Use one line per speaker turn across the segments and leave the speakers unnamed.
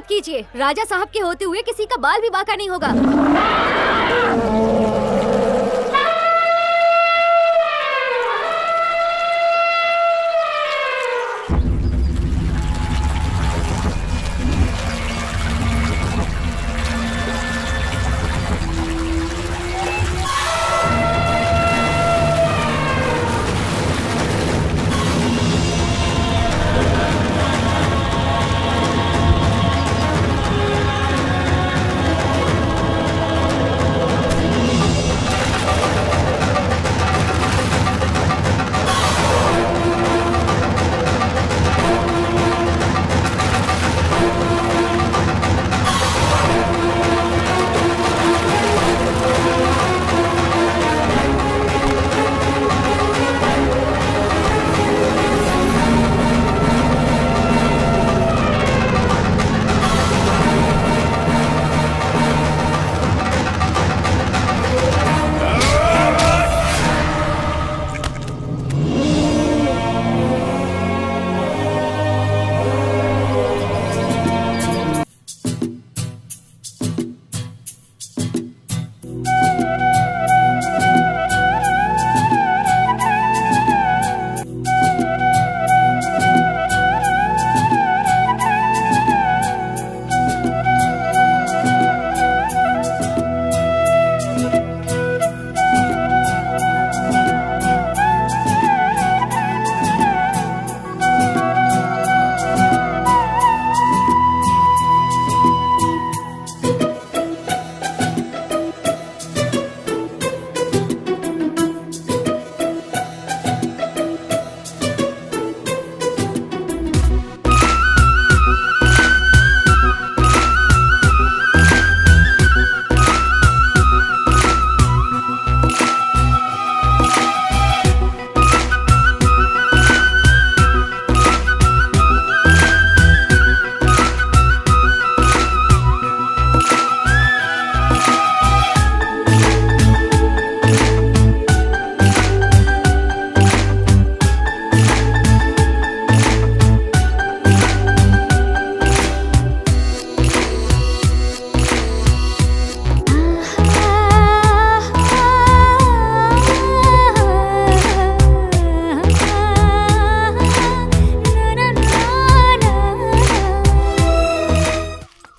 कीजिए। राजा साहब के होते हुए किसी का बाल भी बांका नहीं होगा।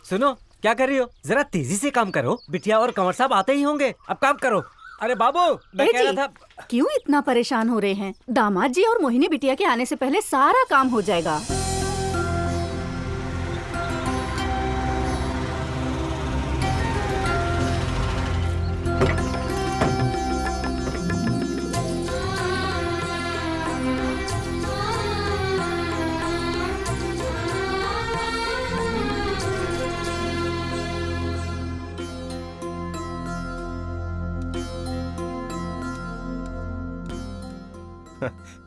सुनो, क्या कर रही हो? जरा तेजी से काम करो। बिटिया और कंवर साहब आते ही होंगे। अब काम करो। अरे बाबू, मैं कह रहा था।
क्यों इतना परेशान हो रहे हैं? दामाद जी और मोहिनी बिटिया के आने से पहले सारा काम हो जाएगा।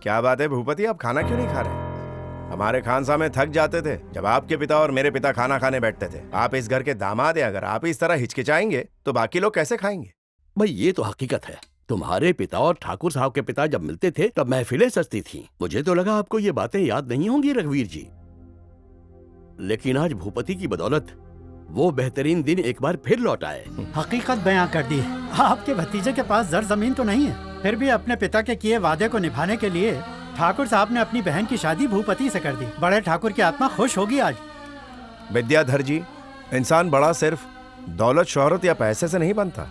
क्या बात है भूपति, आप खाना क्यों नहीं खा रहे? हमारे खानसा में थक जाते थे जब आपके पिता और मेरे पिता खाना खाने बैठते थे। आप इस घर के दामाद हैं, अगर आप इस तरह हिचकिचाएंगे तो बाकी लोग कैसे खाएंगे?
भाई ये तो हकीकत है। तुम्हारे पिता और ठाकुर साहब के पिता जब मिलते थे तब महफिलें सजती थीं। मुझे तो लगा आपको ये बातें याद नहीं होंगी रघुवीर जी, लेकिन आज भूपति की बदौलत वो बेहतरीन दिन एक बार फिर लौट आए।
हकीकत बयां कर दी। आपके भतीजे के पास जर जमीन तो नहीं है, फिर भी अपने पिता के किए वादे को निभाने के लिए ठाकुर साहब ने अपनी बहन की शादी भूपति से कर दी। बड़े ठाकुर की आत्मा खुश होगी आज।
विद्याधर जी, इंसान बड़ा सिर्फ दौलत, शोहरत या पैसे से नहीं बनता।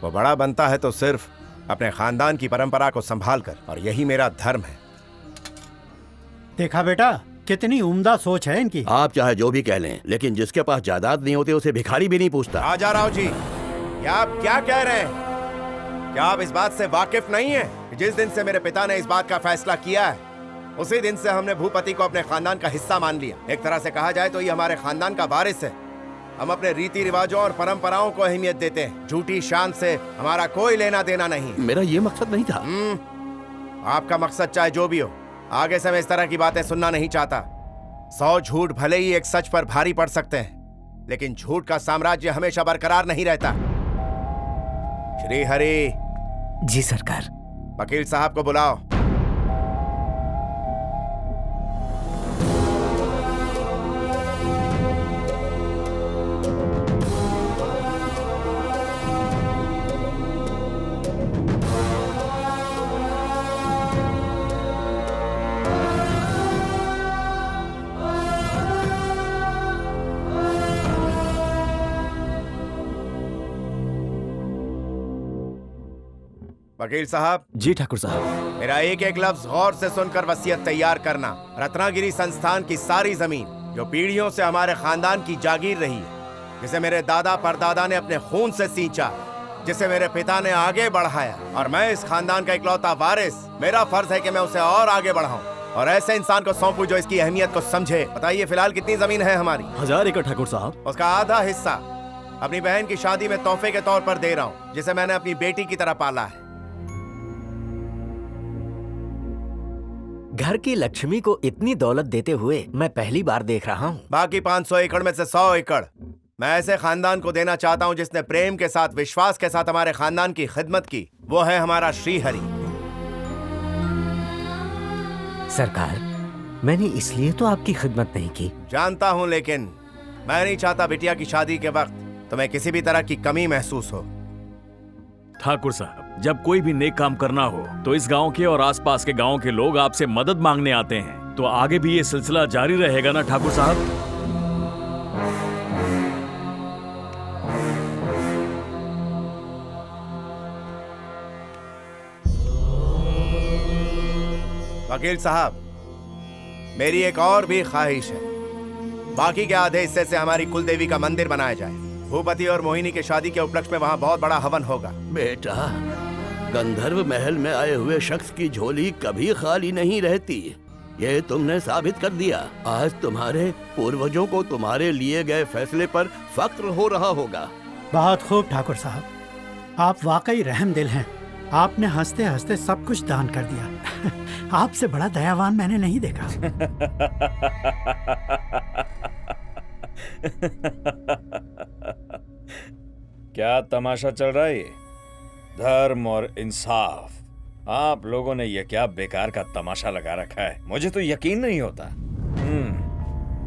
वो बड़ा बनता है तो सिर्फ अपने खानदान की परंपरा को संभाल कर, और यही मेरा धर्म है।
देखा बेटा, कितनी उम्दा सोच है इनकी।
आप चाहे जो भी कह लें, लेकिन जिसके पास जायदाद नहीं होते उसे भिखारी भी नहीं पूछता।
राजा राव जी, क्या आप क्या कह रहे हैं? क्या आप इस बात से वाकिफ नहीं हैं कि जिस दिन से मेरे पिता ने इस बात का फैसला किया है, उसी दिन से हमने भूपति को अपने खानदान का हिस्सा मान लिया। एक तरह से कहा जाए तो ये हमारे खानदान का वारिस है। हम अपने रीति रिवाजों और परंपराओं को अहमियत देते हैं। झूठी शान से हमारा कोई लेना देना नहीं।
मेरा ये मकसद नहीं था।
आपका मकसद चाहे जो भी हो, आगे से मैं इस तरह की बातें सुनना नहीं चाहता। 100 झूठ भले ही एक सच पर भारी पड़ सकते हैं, लेकिन झूठ का साम्राज्य हमेशा बरकरार नहीं रहता। श्री हरि।
जी सरकार।
वकील साहब को बुलाओ। वकील साहब,
जी ठाकुर साहब।
मेरा एक एक लफ्ज गौर से सुनकर वसीयत तैयार करना। रत्नागिरी संस्थान की सारी जमीन जो पीढ़ियों से हमारे खानदान की जागीर रही है, जिसे मेरे दादा परदादा ने अपने खून से सींचा, जिसे मेरे पिता ने आगे बढ़ाया, और मैं इस खानदान का इकलौता वारिस, मेरा फर्ज है कि मैं उसे और आगे बढ़ाऊं और ऐसे इंसान को सौंपूं जो इसकी अहमियत को समझे। बताइए फिलहाल कितनी जमीन है हमारी?
1000 एकड़ ठाकुर साहब।
उसका आधा हिस्सा अपनी बहन की शादी में तोहफे के तौर पर दे रहा हूँ, जिसे मैंने अपनी बेटी की तरह पाला है।
घर की लक्ष्मी को इतनी दौलत देते हुए मैं पहली बार देख रहा हूँ।
बाकी 500 एकड़ में से 100 एकड़ मैं ऐसे खानदान को देना चाहता हूँ जिसने प्रेम के साथ, विश्वास के साथ हमारे खानदान की खिदमत की। वो है हमारा श्रीहरि।
सरकार, मैंने इसलिए तो आपकी खिदमत नहीं की।
जानता हूँ, लेकिन मैं नहीं चाहता बिटिया की शादी के वक्त तुम्हें किसी भी तरह की कमी महसूस हो।
ठाकुर साहब, जब कोई भी नेक काम करना हो तो इस गांव के और आसपास के गांव के लोग आपसे मदद मांगने आते हैं। तो आगे भी ये सिलसिला जारी रहेगा ना ठाकुर साहब?
वकील साहब, मेरी एक और भी ख्वाहिश है। बाकी के आधे हिस्से से हमारी कुल देवी का मंदिर बनाया जाए। भूपति और मोहिनी की शादी के उपलक्ष्य में वहाँ बहुत बड़ा हवन होगा।
बेटा, गंधर्व महल में आए हुए शख्स की झोली कभी खाली नहीं रहती। ये तुमने साबित कर दिया। आज तुम्हारे पूर्वजों को तुम्हारे लिए गए फैसले पर फक्र हो रहा होगा।
बहुत खूब ठाकुर साहब, आप वाकई रहमदिल हैं। आपने हंसते हंसते सब कुछ दान कर दिया। आपसे बड़ा दयावान मैंने नहीं देखा।
क्या तमाशा चल रहा है ये? धर्म और इंसाफ। आप लोगों ने ये क्या बेकार का तमाशा लगा रखा है? मुझे तो यकीन नहीं होता।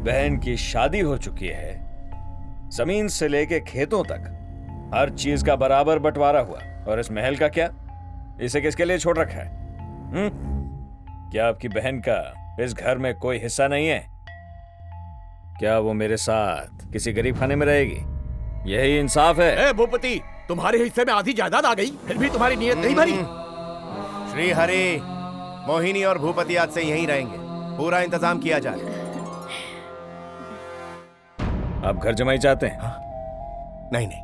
बहन की शादी हो चुकी है, जमीन से लेके खेतों तक हर चीज का बराबर बंटवारा हुआ, और इस महल का क्या? इसे किसके लिए छोड़ रखा है? क्या आपकी बहन का इस घर में कोई हिस्सा नहीं है? क्या वो मेरे साथ किसी गरीब खाने में रहेगी? यही इंसाफ है।
भूपति, तुम्हारे हिस्से में आधी जायदाद आ गई, फिर भी तुम्हारी नीयत नहीं भरी।
श्री हरि, मोहिनी और भूपति आज से यहीं रहेंगे। पूरा इंतजाम किया जाए।
आप घर जमाई चाहते हैं?
नहीं नहीं,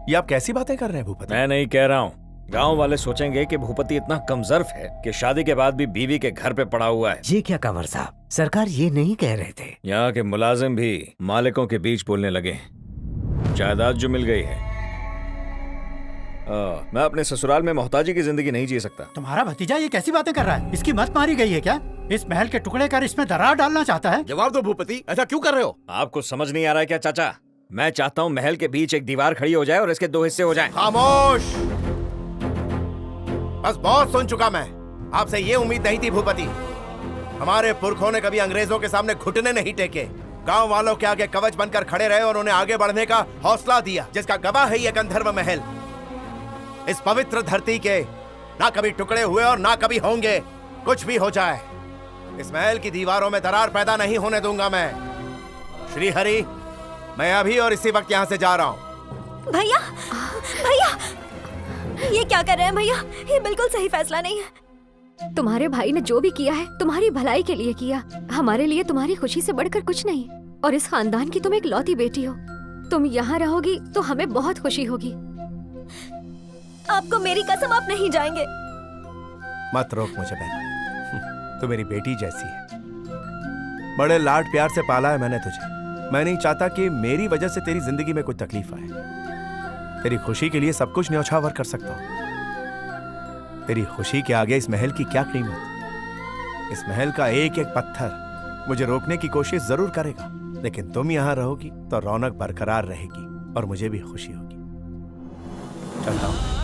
ये आप कैसी बातें कर रहे हैं भूपति?
मैं नहीं कह रहा हूँ। गांव वाले सोचेंगे कि भूपति इतना कमजोर है कि शादी के बाद भी बीवी के घर पे पड़ा हुआ है।
ये क्या कंवर साहब, सरकार ये नहीं कह रहे थे।
यहाँ के मुलाजिम भी मालिकों के बीच बोलने लगे। जायदाद जो मिल गई है, मैं अपने ससुराल में मोहताजी की जिंदगी नहीं जी सकता।
तुम्हारा भतीजा ये कैसी बातें कर रहा है? इसकी मत मारी गई है क्या? इस महल के टुकड़े कर इसमें दरार डालना चाहता है?
जवाब दो भूपति, ऐसा क्यों कर रहे हो?
आपको समझ नहीं आ रहा है क्या चाचा? मैं चाहता हूँ महल के बीच एक दीवार खड़ी हो जाए और इसके 2 हिस्से हो जाएं।
खामोश! बस बहुत सुन चुका मैं। आपसे ये उम्मीद नहीं थी भूपति। हमारे पुरखों ने कभी अंग्रेजों के सामने घुटने नहीं टेके। गांव वालों के आगे कवच बनकर खड़े रहे और उन्हें आगे बढ़ने का हौसला दिया, जिसका गवाह है ये गंधर्व महल। इस पवित्र धरती के ना कभी टुकड़े हुए और ना कभी होंगे। कुछ भी हो जाए, इस महल की दीवारों में दरार पैदा नहीं होने दूंगा मैं। श्री हरि, मैं अभी और इसी वक्त यहाँ से जा रहा हूँ।
भैया, भैया, ये क्या कर रहे हैं भैया? ये बिल्कुल सही फैसला नहीं है। तुम्हारे भाई ने जो भी किया है तुम्हारी भलाई के लिए किया। हमारे लिए तुम्हारी खुशी से बढ़कर कुछ नहीं। और इस खानदान की तुम एक लौती बेटी हो। तुम यहाँ रहोगी तो हमें बहुत खुशी होगी। आपको मेरी कसम, आप नहीं जाएंगे।
मत रोक मुझे बहना, तू मेरी बेटी जैसी है। बड़े लाड प्यार से पाला है मैंने तुझे। मैं नहीं चाहता कि मेरी वजह से तेरी जिंदगी में कोई तकलीफ आए। तेरी खुशी के लिए सब कुछ न्यौछावर कर सकता हूं। तेरी खुशी के आगे इस महल की क्या कीमत? इस महल का एक एक पत्थर मुझे रोकने की कोशिश जरूर करेगा, लेकिन तुम यहां रहोगी तो रौनक बरकरार रहेगी और मुझे भी खुशी होगी। चलता हूं।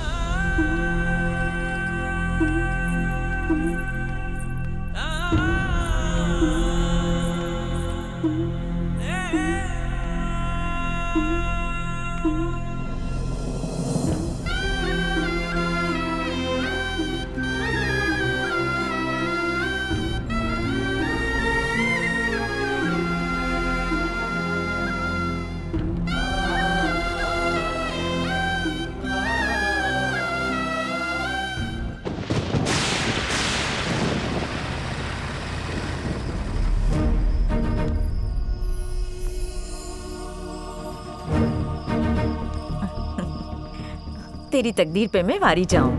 तेरी तकदीर पे मैं वारी जाऊं।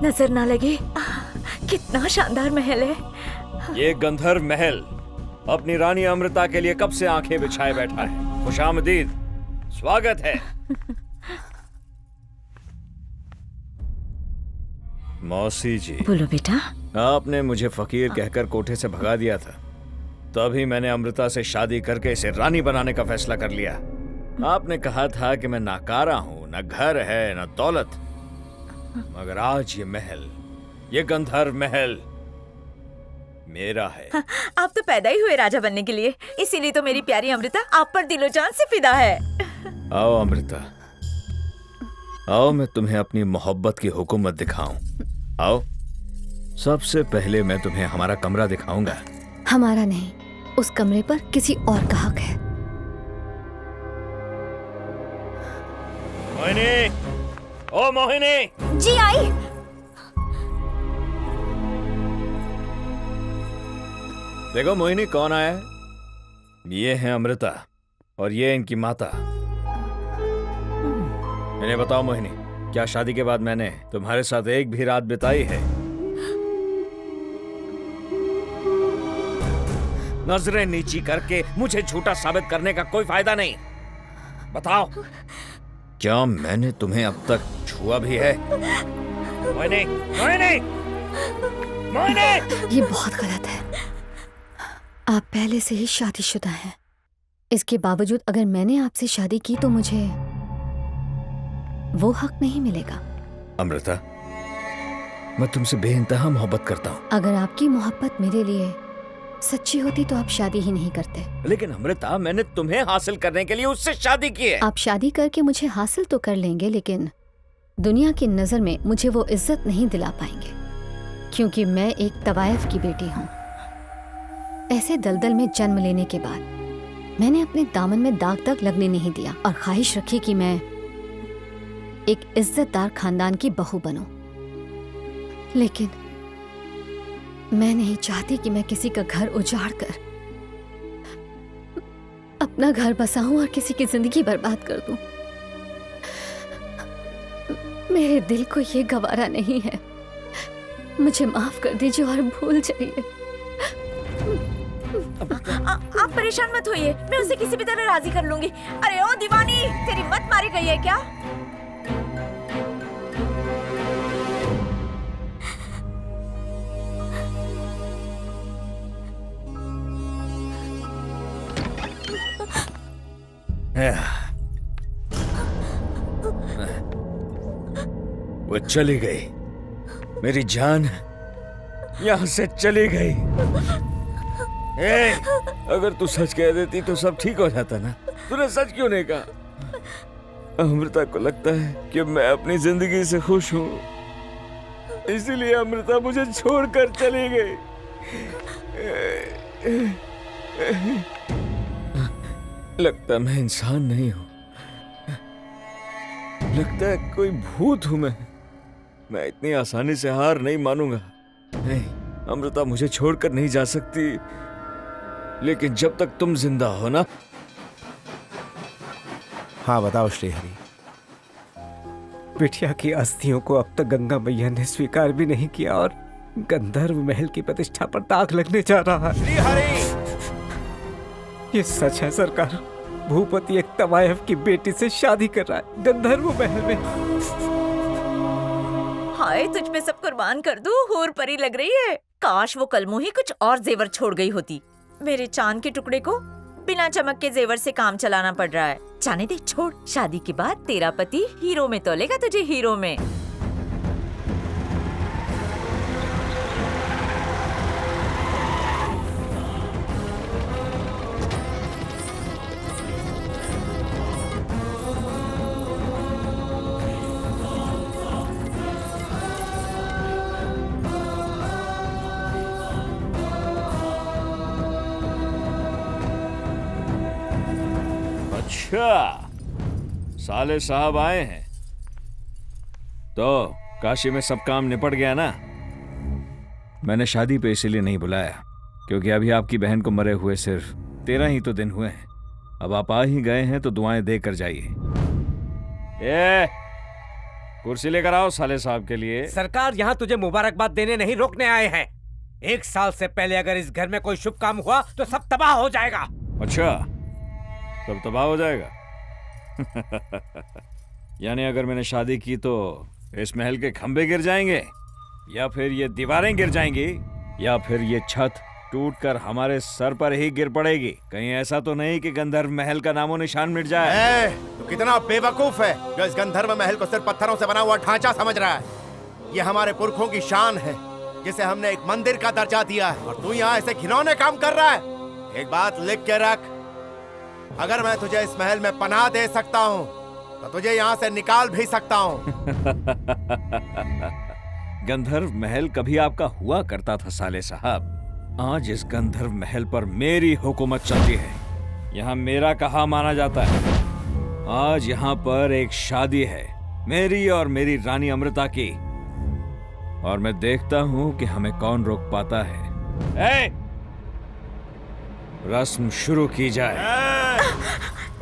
नजर ना लगे, कितना शानदार महल है।
ये गंधर्व महल अपनी रानी अमृता के लिए कब से आंखें बिछाए बैठा है। खुशामदीद, स्वागत है। मौसी जी।
बोलो बेटा।
आपने मुझे फकीर कहकर कोठे से भगा दिया था, तभी मैंने अमृता से शादी करके इसे रानी बनाने का फैसला कर लिया। आपने कहा था कि मैं नाकारा हूँ, न घर है न दौलत, मगर आज ये महल, ये गंधर्व महल मेरा है।
आप तो पैदा ही हुए राजा बनने के लिए, इसीलिए तो मेरी प्यारी अमृता आप पर दिलो जान से फिदा है।
आओ अमृता, आओ मैं तुम्हें अपनी मोहब्बत की हुकूमत दिखाऊं। आओ, सबसे पहले मैं तुम्हें हमारा कमरा दिखाऊंगा।
हमारा नहीं, उस कमरे पर किसी और का हक है।
मोहिनी, ओ मोहिनी।
जी आई।
देखो मोहिनी, कौन आया है? ये है अमृता और ये इनकी माता। इन्हें बताओ मोहिनी, क्या शादी के बाद मैंने तुम्हारे साथ एक भी रात बिताई है? नजरें नीची करके मुझे झूठा साबित करने का कोई फायदा नहीं। बताओ, क्या मैंने तुम्हें अब तक छुआ भी है? मोहिनी, मोहिनी, मोहिनी!
ये बहुत गलत है। आप पहले से ही शादीशुदा हैं। इसके बावजूद अगर मैंने आपसे शादी की तो मुझे वो हक नहीं मिलेगा।
अमृता, मैं तुमसे बेइंतहा मोहब्बत करता हूँ।
अगर आपकी मोहब्बत मेरे लिए सच्ची होती तो आप शादी ही नहीं करते।
लेकिन अमृता, मैंने तुम्हें हासिल करने के लिए उससे शादी की है।
आप शादी करके मुझे हासिल तो कर लेंगे, लेकिन दुनिया की नजर में मुझे वो इज्जत नहीं दिला पाएंगे, क्योंकि मैं एक तवायफ की बेटी हूँ। ऐसे दलदल में जन्म लेने के बाद मैंने अपने दामन में दाग तक लगने नहीं दिया और ख्वाहिश रखी कि मैं एक इज्जतदार खानदान की बहू बनूं। लेकिन मैं नहीं चाहती कि मैं किसी का घर उजाड़ कर अपना घर बसाऊं और किसी की जिंदगी बर्बाद कर दूं। मेरे दिल को ये गवारा नहीं है। मुझे माफ कर दीजिए और भूल जाइए।
आप परेशान मत होइए, मैं उसे किसी भी तरह राजी कर लूंगी। अरे ओ दीवानी, तेरी मत मारी गई है क्या?
वो चली गई, मेरी जान यहाँ से चली गई। अगर तू सच कह देती तो सब ठीक हो जाता ना। तूने सच क्यों नहीं कहा? अमृता को लगता है कि मैं अपनी जिंदगी से खुश हूँ, इसीलिए अमृता मुझे छोड़कर चली गई। लगता मैं इंसान नहीं हूँ, लगता है कोई भूत हूँ मैं इतनी आसानी से हार नहीं मानूंगा। नहीं, अमृता मुझे छोड़कर नहीं जा सकती, लेकिन जब तक तुम जिंदा हो ना।
हाँ बताओ श्रीहरि। बिटिया की अस्थियों को अब तक गंगा मैया ने स्वीकार भी नहीं किया और गंधर्व महल की प्रतिष्ठा पर दाग लगने जा रहा है।
श्रीहरि!
ये सच है सरकार, भूपति एक तवायफ की बेटी से शादी कर रहा है गंधर्व महल में।
हाय, तुझ पे सब कुर्बान कर दूं, हूर परी लग रही है। काश वो कलमुही कुछ और जेवर छोड़ गई होती। मेरे चांद के टुकड़े को बिना चमक के जेवर से काम चलाना पड़ रहा है। जाने दे, छोड़। शादी के बाद तेरा पति हीरो में तोलेगा तुझे, हीरो में।
अच्छा, साले साहब आए हैं तो काशी में सब काम निपट गया ना। मैंने शादी पे इसीलिए नहीं बुलाया क्योंकि अभी आपकी बहन को मरे हुए सिर्फ 13 ही तो दिन हुए हैं। अब आप आ ही गए हैं तो दुआएं देकर जाइए। ए, कुर्सी लेकर आओ साले साहब के लिए।
सरकार यहाँ तुझे मुबारकबाद देने नहीं, रोकने आए हैं। 1 साल से पहले अगर इस घर में कोई शुभ काम हुआ तो सब तबाह हो जाएगा।
अच्छा, सब तबाह हो जाएगा। यानी अगर मैंने शादी की तो इस महल के खंभे गिर जाएंगे, या फिर ये दीवारें गिर जाएंगी, या फिर ये छत टूटकर हमारे सर पर ही गिर पड़ेगी। कहीं ऐसा तो नहीं कि गंधर्व महल का नामो निशान मिट जाए।
तो कितना बेवकूफ है जो इस गंधर्व महल को सिर्फ पत्थरों से बना हुआ ढांचा समझ रहा है। ये हमारे पुरखों की शान है जिसे हमने एक मंदिर का दर्जा दिया है, और तू यहाँ ऐसे घिनौने काम कर रहा है। एक बात लिख के रख, अगर मैं तुझे इस महल में पनाह दे सकता हूँ तो तुझे यहाँ से निकाल भी सकता हूँ।
गंधर्व महल कभी आपका हुआ करता था साले साहब। आज इस गंधर्व महल पर मेरी हुकूमत चलती है। यहाँ मेरा कहा माना जाता है। आज यहाँ पर एक शादी है, मेरी और मेरी रानी अमृता की, और मैं देखता हूँ कि हमें कौन रोक पाता है। रस्म शुरू की जाए।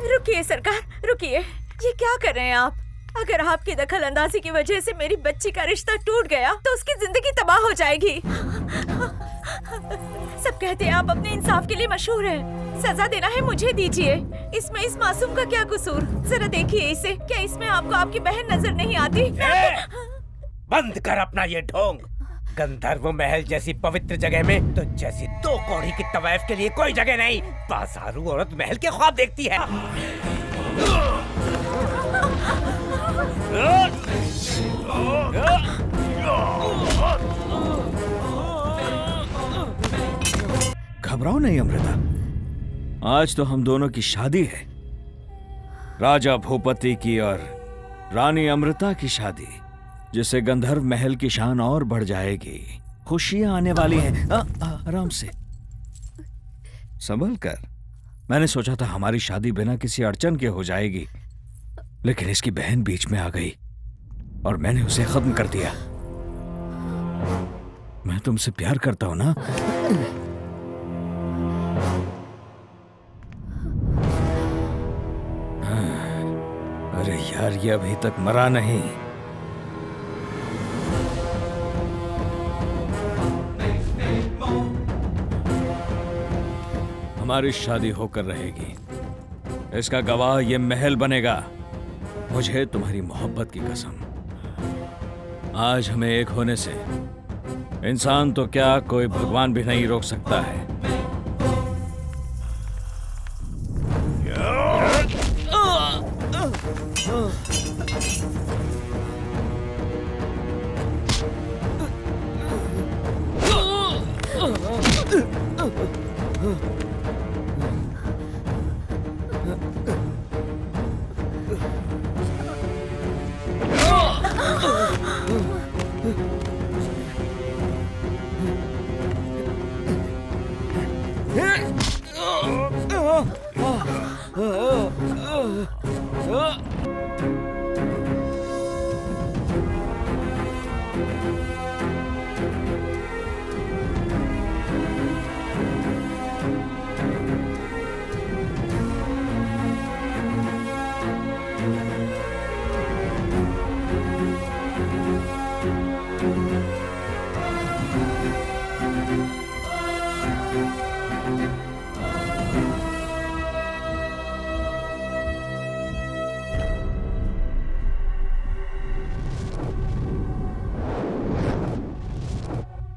रुकिए सरकार, रुकिए। ये क्या कर रहे हैं आप? अगर आपकी दखल अंदाजी की वजह से मेरी बच्ची का रिश्ता टूट गया तो उसकी जिंदगी तबाह हो जाएगी। सब कहते हैं आप अपने इंसाफ के लिए मशहूर हैं। सजा देना है मुझे दीजिए। इसमें इस मासूम का क्या कसूर? जरा देखिए इसे। क्या इसमें आपको आपकी बहन नजर नहीं आती?
बंद कर अपना ये ढोंग। गंधर्व महल जैसी पवित्र जगह में तो जैसी 2 कौड़ी की तवाइफ के लिए कोई जगह नहीं। बाजारू औरत महल के ख्वाब देखती है।
घबराओ नहीं अमृता, आज तो हम दोनों की शादी है। राजा भूपति की और रानी अमृता की शादी, जिससे गंधर्व महल की शान और बढ़ जाएगी। खुशियां आने वाली हैं। आराम से, संभल कर। मैंने सोचा था हमारी शादी बिना किसी अड़चन के हो जाएगी, लेकिन इसकी बहन बीच में आ गई और मैंने उसे खत्म कर दिया। मैं तुमसे प्यार करता हूं ना। अरे यार, ये अभी तक मरा नहीं। हमारी शादी होकर रहेगी, इसका गवाह ये महल बनेगा। मुझे तुम्हारी मोहब्बत की कसम। आज हमें एक होने से इंसान तो क्या, कोई भगवान भी नहीं रोक सकता है।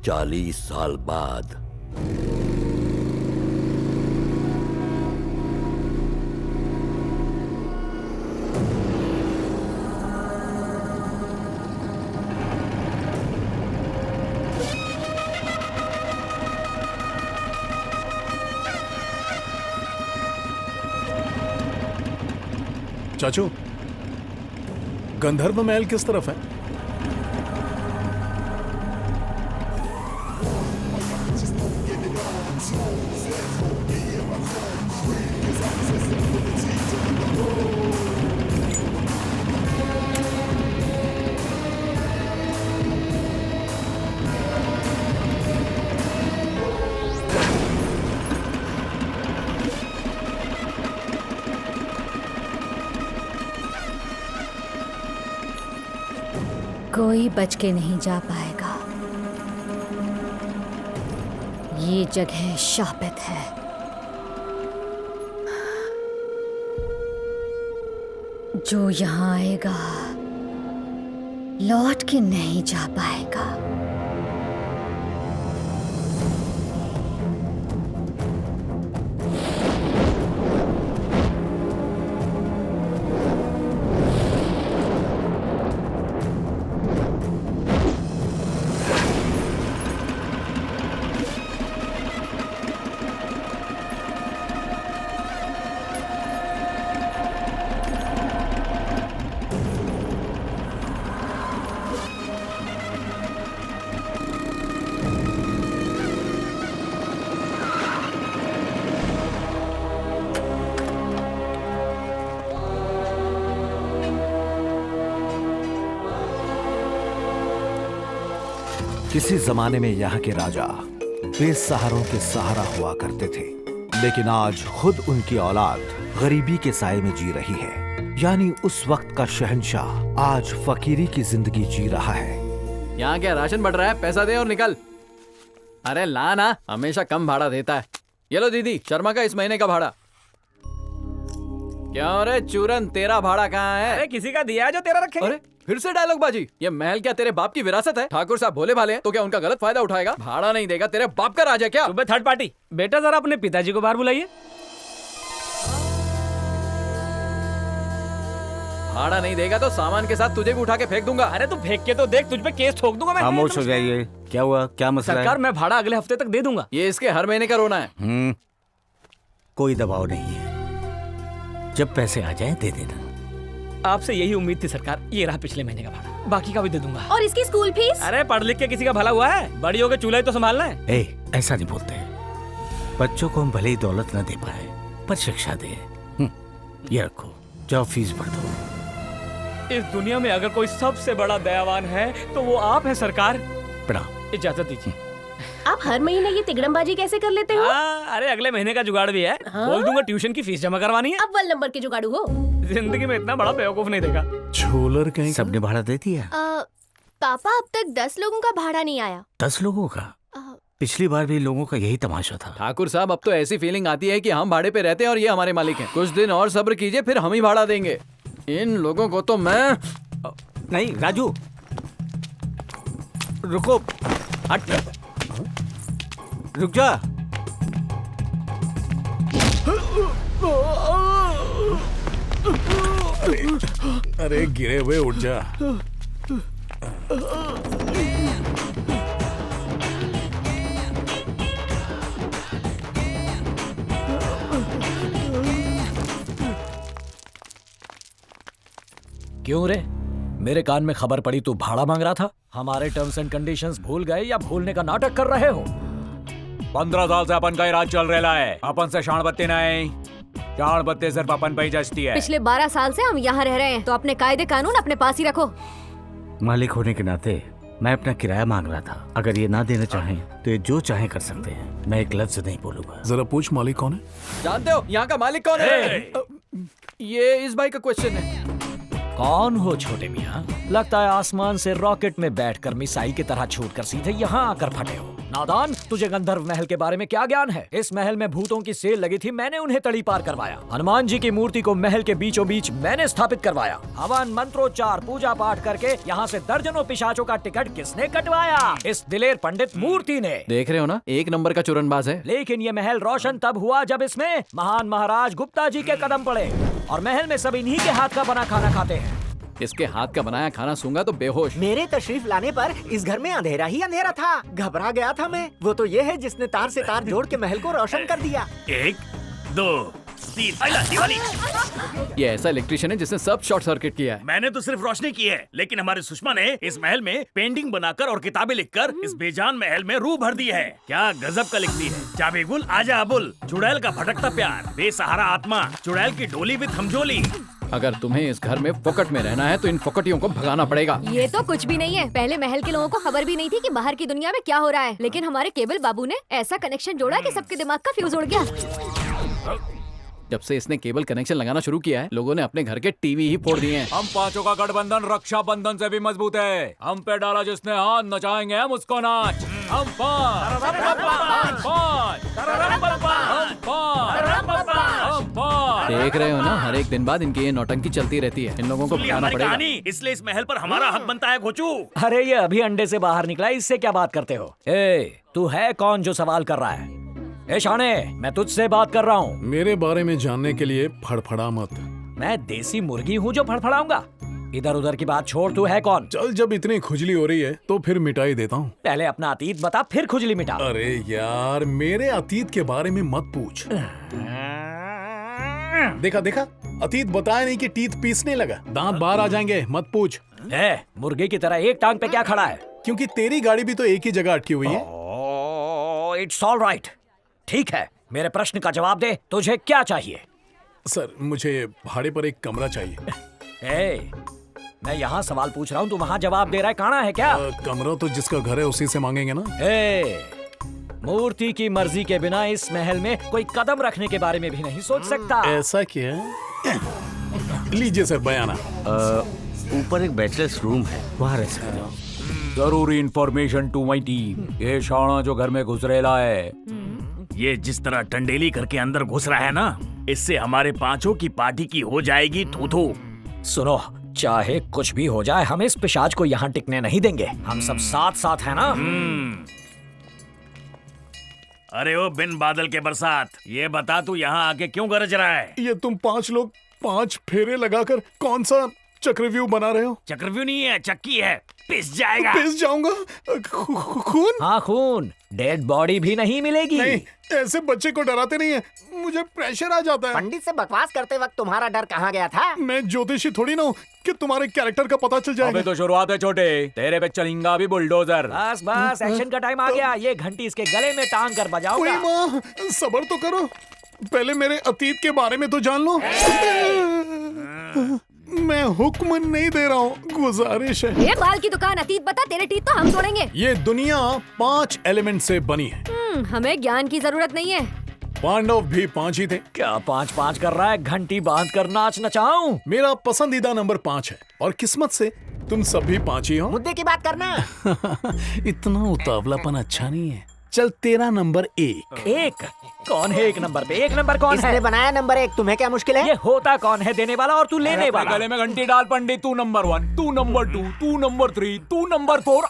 चालीस साल बाद
चाचू, गंधर्व महल किस तरफ है?
कोई बच के नहीं जा पाएगा। ये जगह शापित है। जो यहाँ आएगा लौट के नहीं जा पाएगा।
किसी जमाने में यहाँ के राजा बेसहारों के सहारा हुआ करते थे, लेकिन आज खुद उनकी औलाद गरीबी के साए में जी रही है। यानी उस वक्त का शहंशाह आज फकीरी की जिंदगी जी रहा है।
यहाँ क्या राशन बढ़ रहा है? पैसा दे और निकल। अरे ला ना, हमेशा कम भाड़ा देता है। ये लो दीदी, शर्मा का इस महीने का भाड़ा। क्यों रे चूरन, तेरा भाड़ा कहाँ है?
अरे किसी का दिया है जो तेरा रखेंगे।
अरे फिर से डायलॉग बाजी। ये महल क्या तेरे बाप की विरासत है? ठाकुर साहब भोले भाले हैं तो क्या उनका गलत फायदा उठाएगा? भाड़ा नहीं देगा, तेरे बाप का राज है क्या?
सुबह थर्ड पार्टी। बेटा जरा अपने पिताजी को बाहर बुलाइए।
भाड़ा नहीं देगा तो सामान के साथ तुझे भी उठा के फेंक दूंगा।
अरे तू फेंक के तो देख, तुझ पे केस ठोक दूंगा मैं।
खामोश हो जाइए। क्या हुआ, क्या मसला है?
सरकार, मैं भाड़ा अगले हफ्ते तक दे दूंगा।
ये इसके हर महीने का रोना है।
कोई दबाव नहीं है, जब पैसे आ जाए दे देना।
आपसे यही उम्मीद थी सरकार। ये रहा पिछले महीने का भाड़ा, बाकी का भी दे दूंगा।
और इसकी स्कूल फीस?
अरे पढ़ लिख के किसी का भला हुआ है? बड़ी हो के चूल्हा ही तो संभालना है।
ए, ऐसा नहीं बोलते। बच्चों को हम भले ही दौलत न दे पाए पर शिक्षा दे। ये रखो, जाओ फीस भर दो।
इस दुनिया में अगर कोई सबसे बड़ा दयावान है तो वो आप है सरकार।
प्रणाम।
इजाजत दीजिए।
आप हर महीने ये तिगड़मबाजी कैसे कर लेते हो?
अरे अगले महीने का जुगाड़ भी है। बोल दूंगा ट्यूशन की फीस जमा करवानी है।
अव्वल नंबर के जुगाड़ू हो।
जिंदगी में इतना बड़ा बेवकूफ नहीं देखा।
झोलर कहीं
सबने भाड़ा दे दिया?
पापा, अब तक 10 लोगों का भाड़ा नहीं आया।
10 लोगों का? पिछली बार भी लोगों का यही तमाशा था।
ठाकुर साहब, अब तो ऐसी फीलिंग आती है कि हम भाड़े पे रहते हैं और ये हमारे मालिक हैं। कुछ दिन और सब्र कीजिए, फिर हम ही भाड़ा देंगे। इन लोगों को तो मैं
नहीं। राजू रुको, हट, रुक जा।
अरे गिरे हुए उठ जा।
क्यों रे, मेरे कान में खबर पड़ी तू भाड़ा मांग रहा था? हमारे टर्म्स एंड कंडीशंस भूल गए या भूलने का नाटक कर रहे हो?
15 साल से अपन का ही राज चल रहा है। अपन से शाण बत्ती नहीं, शाण बत्ती सिर्फ अपन पे ही जचती है।
पिछले 12 साल से हम यहाँ रह रहे हैं, तो अपने कायदे कानून अपने पास ही रखो।
मालिक होने के नाते मैं अपना किराया मांग रहा था। अगर ये ना देना चाहें तो ये जो चाहे कर सकते हैं, मैं एक लफ्ज नहीं बोलूंगा।
जरा पूछ मालिक कौन है?
जानते हो यहाँ का मालिक कौन है? ये इस भाई का क्वेश्चन है।
कौन हो छोटे मियाँ? लगता है आसमान से रॉकेट में बैठकर मिसाइल की तरह छूटकर सीधे यहाँ आकर फटे हो। नादान, तुझे गंधर्व महल के बारे में क्या ज्ञान है? इस महल में भूतों की सेल लगी थी, मैंने उन्हें तड़ी पार करवाया। हनुमान जी की मूर्ति को महल के बीचों बीच मैंने स्थापित करवाया। हवन, मंत्रोच्चार, पूजा पाठ करके यहाँ से दर्जनों पिशाचों का टिकट किसने कटवाया? इस दिलेर पंडित मूर्ति ने।
देख रहे हो ना, एक नंबर का चुरनबाज है।
लेकिन ये महल रोशन तब हुआ जब इसमें महान महाराज गुप्ता जी के कदम पड़े और महल में सब इन्हीं के हाथ का बना खाना खाते हैं।
इसके हाथ का बनाया खाना सूंघा तो बेहोश।
मेरे तशरीफ लाने पर इस घर में अंधेरा ही अंधेरा था। घबरा गया था मैं। वो तो ये है जिसने तार से तार जोड़ के महल को रोशन कर दिया।
1 2 3 दिवाली।
ये ऐसा इलेक्ट्रिशियन है जिसने सब शॉर्ट सर्किट किया है।
मैंने तो सिर्फ रोशनी की है, लेकिन हमारी सुषमा ने इस महल में पेंटिंग बनाकर और किताबें लिखकर इस बेजान महल में रूह भर दी है। क्या गजब का लिखती है। चाबी गुल आजा अबुल, चुड़ैल का भटकता प्यार, बेसहारा आत्मा, चुड़ैल की डोली भी थमजोली।
अगर तुम्हें इस घर में फोकट में रहना है तो इन फोकटियों को भगाना पड़ेगा।
ये तो कुछ भी नहीं है। पहले महल के लोगों को खबर भी नहीं थी कि बाहर की दुनिया में क्या हो रहा है, लेकिन हमारे केबल बाबू ने ऐसा कनेक्शन जोड़ा कि सबके दिमाग का फ्यूज उड़ गया।
जब से इसने केबल कनेक्शन लगाना शुरू किया है लोगों ने अपने घर के टीवी ही फोड़ दिए हैं।
हम पांचों का गठबंधन रक्षा बंधन से भी मजबूत है। हम पे डाला जिसने हाथ, नचाएंगे हम उसको नाच। हम पांच, हम पांच, हम पांच।
देख रहे हो ना, हर एक दिन बाद इनकी ये नौटंकी चलती रहती है। इन लोगों को बताना
हमारी
पड़ेगा।
कहानी, इसलिए इस महल पर हमारा हक बनता है घोचू।
अरे ये अभी अंडे से बाहर निकला, इससे क्या बात करते हो? ए, तू है कौन जो सवाल कर रहा है? ए शाने, मैं तुझसे बात कर रहा हूँ।
मेरे बारे में जानने के लिए फड़फड़ा मत।
मैं देसी मुर्गी हूँ जो फड़फड़ाऊंगा? इधर उधर की बात छोड़, तू है कौन?
चल, जब इतनी खुजली हो रही है तो फिर मिटा ही देता हूँ।
पहले अपना अतीत बता, फिर खुजली मिटा।
अरे यार, मेरे अतीत के बारे में मत पूछ। देखा देखा, अतीत बताया नहीं कि टीथ पीसने लगा। दांत बाहर आ जाएंगे, मत पूछ।
मुर्गे की तरह एक टांग पे क्या खड़ा है?
क्योंकि तेरी गाड़ी भी तो एक ही जगह अटकी हुई है।
It's all right. ठीक है, मेरे प्रश्न का जवाब दे, तुझे क्या चाहिए?
सर, मुझे भाड़े पर एक कमरा चाहिए।
मैं यहाँ सवाल पूछ रहा हूँ, तू वहाँ जवाब दे रहा है। काना है क्या?
कमरा तो जिसका घर है उसी से मांगेंगे ना।
मूर्ति की मर्जी के बिना इस महल में कोई कदम रखने के बारे में भी नहीं सोच सकता।
ऐसा क्या? लीजिए सर, बयाना।
ऊपर एक बैचलर्स रूम है, वहाँ रह सकते हो।
जरूरी इंफॉर्मेशन टू माई टीम। ये शाना जो घर में घुस रेला है,
ये जिस तरह टंडेली करके अंदर घुस रहा है ना, इससे हमारे पांचों की पार्टी की हो जाएगी थू-थू।
सुनो, चाहे कुछ भी हो जाए, हम इस पिशाच को यहाँ टिकने नहीं देंगे। हम सब साथ साथ है ना?
अरे ओ बिन बादल के बरसात, ये बता तू यहाँ आके क्यों गरज रहा है?
ये तुम 5 लोग 5 फेरे लगाकर कौन सा चक्रव्यूह बना रहे हो?
चक्रव्यूह नहीं है, चक्की है। पिस जाएगा।
पिस जाऊंगा? खून?
हाँ, खून। डेड बॉडी भी नहीं मिलेगी।
नहीं, ऐसे बच्चे को डराते नहीं है, मुझे प्रेशर आ जाता है।
पंडित से बकवास करते वक्त तुम्हारा डर कहाँ गया था?
मैं ज्योतिषी थोड़ी ना हूँ कि तुम्हारे कैरेक्टर का पता चल जाएगा।
अबे तो शुरुआत है छोटे, तेरे पे चलेगा भी बुलडोजर। बस बस, एक्शन का टाइम आ गया। ये घंटी इसके गले में टांग कर बजाऊंगा।
माँ, सब्र तो करो, पहले मेरे अतीत के बारे में तो जान लो। मैं हुक्म नहीं दे रहा हूँ, गुजारिश है।
ये बाल की दुकान, अतीत बता, तेरे टीथ तो हम तोड़ेंगे।
ये दुनिया 5 एलिमेंट से बनी है।
हमें ज्ञान की जरूरत नहीं है।
पांडव भी 5 ही थे।
क्या 5-5 कर रहा है? घंटी बांध कर नाच नचाऊं?
मेरा पसंदीदा नंबर 5 है और किस्मत से तुम सब भी 5 ही हो।
मुद्दे की बात करना।
इतना उतावलापन अच्छा नहीं है। चल, तेरा नंबर 1।
एक? कौन है एक नंबर पे? एक नंबर कौन है?
इसने बनाया नंबर 1, तुम्हें क्या मुश्किल है?
ये होता कौन है देने वाला और तू लेने वाला?
गले में घंटी डाल पंडित, तू नंबर 1, तू नंबर 2, तू नंबर 3, तू नंबर 4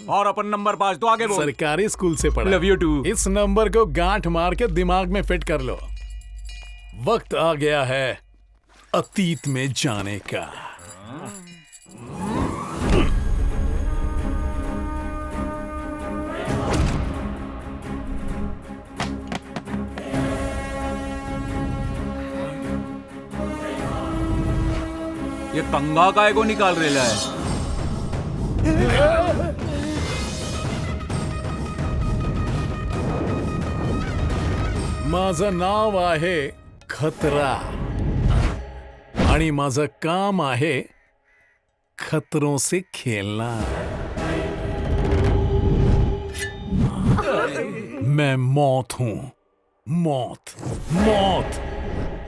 और अपन नंबर 5। तो आगे बोल।
सरकारी स्कूल से पढ़ा।
Love you too.
इस नंबर को गांठ मार के दिमाग में फिट कर लो। वक्त आ गया है अतीत में जाने का।
ये तंगा काय को निकाल रेला है?
माझं नाव आहे खतरा आणि माझं काम आहे खतरों से खेलना। मैं मौत हूं, मौत, मौत,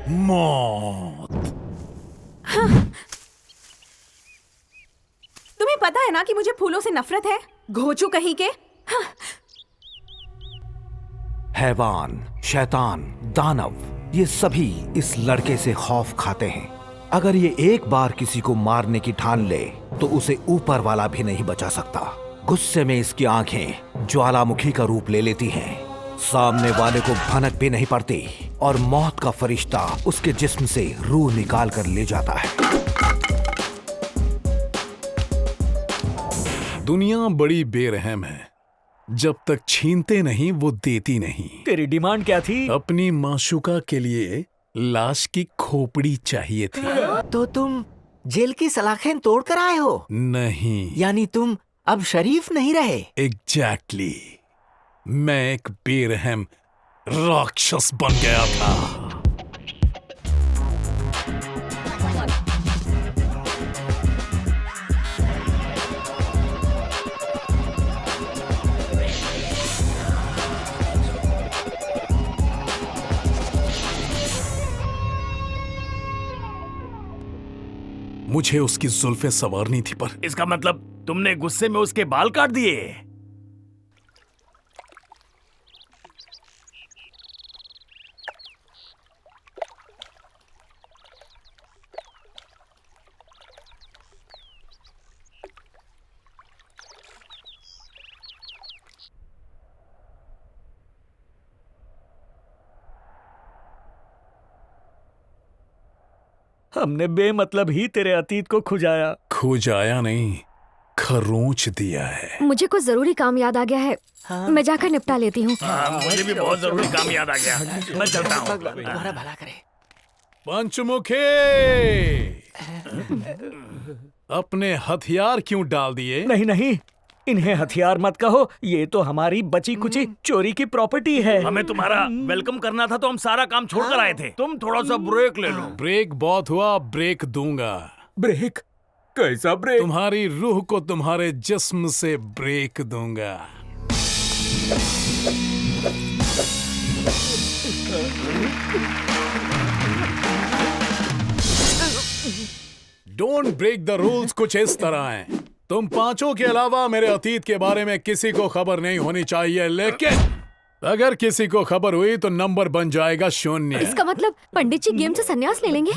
मौत।
तुम्हें पता है ना कि मुझे फूलों से नफरत है, घोचू कहीं के।
हैवान, शैतान, दानव, ये सभी इस लड़के से खौफ खाते हैं। अगर ये एक बार किसी को मारने की ठान ले तो उसे ऊपर वाला भी नहीं बचा सकता। गुस्से में इसकी आंखें ज्वालामुखी का रूप ले लेती हैं। सामने वाले को भनक भी नहीं पड़ती और मौत का फरिश्ता उसके जिस्म से रूह निकाल कर ले जाता है।
दुनिया बड़ी बेरहम है, जब तक छीनते नहीं वो देती नहीं।
तेरी डिमांड क्या थी?
अपनी माशुका के लिए लाश की खोपड़ी चाहिए थी।
तो तुम जेल की सलाखें तोड़ कर आए हो?
नहीं।
यानी तुम अब शरीफ नहीं रहे?
एग्जैक्टली। मैं एक बेरहम राक्षस बन गया था। मुझे उसकी जुल्फें संवारनी थी, पर
इसका मतलब तुमने गुस्से में उसके बाल काट दिए?
हमने बेमतलब ही तेरे अतीत को खुजाया।
खुजाया नहीं, खरोंच दिया है।
मुझे कुछ जरूरी काम याद आ गया है। मैं जाकर निपटा लेती हूँ।
मुझे भी बहुत जरूरी काम याद आ गया, मैं चलता हूँ।
तुम्हारा भला करे।
पंचमुखी, अपने हथियार क्यों डाल दिए?
नहीं नहीं, इन्हें हथियार मत कहो, ये तो हमारी बची कुची चोरी की प्रॉपर्टी है।
हमें तुम्हारा वेलकम करना था तो हम सारा काम छोड़कर आए थे। तुम थोड़ा सा ब्रेक ले लो।
ब्रेक बहुत हुआ, ब्रेक दूंगा।
ब्रेक? कैसा ब्रेक?
तुम्हारी रूह को तुम्हारे जिस्म से ब्रेक दूंगा। डोंट ब्रेक द रूल्स कुछ इस तरह है। तुम पांचों के अलावा मेरे अतीत के बारे में किसी को खबर नहीं होनी चाहिए, लेकिन अगर किसी को खबर हुई तो नंबर बन जाएगा 0।
इसका मतलब पंडित जी गेम से संन्यास ले लेंगे?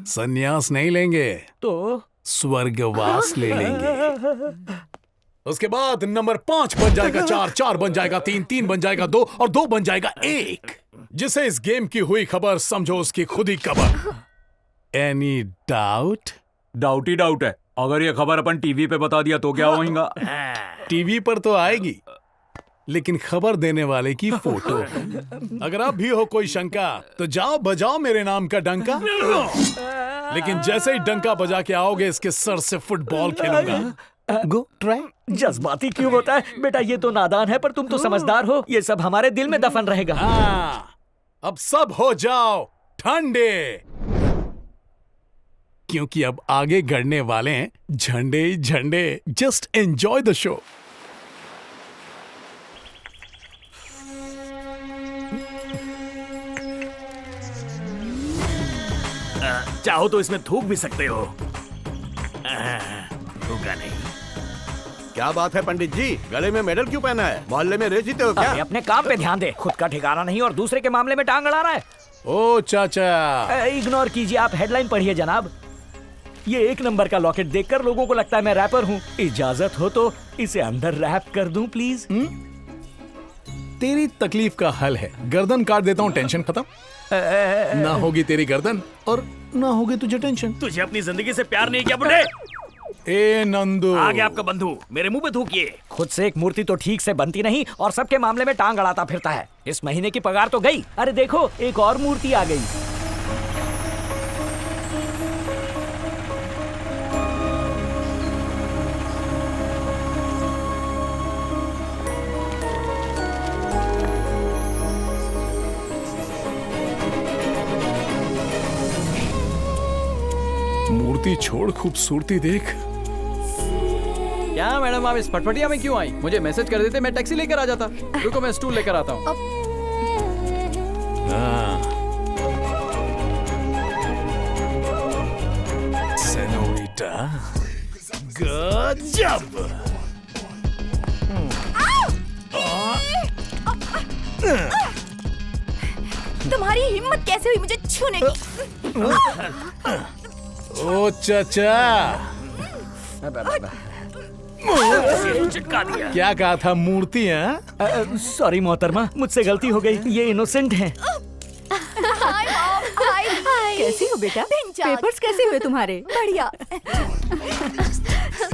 संन्यास नहीं लेंगे
तो
स्वर्गवास ले लेंगे। उसके बाद नंबर 5 बन जाएगा 4, 4 बन जाएगा 3, 3 बन जाएगा 2 और 2 बन जाएगा 1। जिसे इस गेम की हुई खबर समझो उसकी खुद ही खबर। Any doubt?
डाउट ही डाउट है। अगर ये खबर अपन टीवी पे बता दिया तो क्या होगा?
टीवी पर तो आएगी, लेकिन खबर देने वाले की फोटो। अगर अब भी हो कोई शंका तो जाओ बजाओ मेरे नाम का डंका। लेकिन जैसे ही डंका बजा के आओगे इसके सर से फुटबॉल खेलूंगा।
Go try. जज्बाती क्यों होता है बेटा? ये तो नादान है, पर तुम तो समझदार हो। ये सब हमारे दिल में दफन रहेगा।
हाँ, अब सब हो जाओ ठंडे, क्योंकि अब आगे गढ़ने वाले हैं झंडे ही झंडे। Just enjoy the show.
चाहो तो इसमें थूक भी सकते हो। थूका नहीं।
क्या बात है पंडित जी, गले में मेडल क्यों पहना है? मोहल्ले में रेस जीते हो क्या?
अपने काम पे ध्यान दे, खुद का ठिकाना नहीं और दूसरे के मामले में टांग अड़ा रहा है।
ओ चाचा,
इग्नोर कीजिए, आप हेडलाइन पढ़िए जनाब। ये 1 नंबर का लॉकेट देखकर लोगों को लगता है मैं रैपर हूँ। इजाजत हो तो इसे अंदर रैप कर दूं प्लीज?
तेरी तकलीफ का हल है, गर्दन काट देता हूँ, टेंशन खत्म। ना होगी तेरी गर्दन और ना होगी तुझे टेंशन।
तुझे अपनी जिंदगी से प्यार नहीं किया बुढ़े?
ए नंदू,
आगे आपका बंधु, मेरे मुंह पे थूकिए।
खुद से एक मूर्ति तो ठीक से बनती नहीं और सबके मामले में टांग अड़ाता फिरता है। इस महीने की पगार तो गई। अरे देखो, एक और मूर्ति आ गई।
मूर्ति छोड़, खूबसूरती देख।
क्या मैडम, आप इस फटफटिया में क्यों आई? मुझे मैसेज कर देते, मैं टैक्सी लेकर आ जाता। रुको, मैं स्टूल लेकर आता हूँ।
सेनोरिटा, गजब।
तुम्हारी हिम्मत कैसे हुई मुझे छूने की?
ओ चाचा,
चिटका दिया।
क्या कहा था? मूर्ति?
सॉरी मोहतरमा, मुझसे गलती हो गई। ये इनोसेंट हैं।
कैसी हो बेटा? पेपर्स कैसे हुए तुम्हारे?
बढ़िया।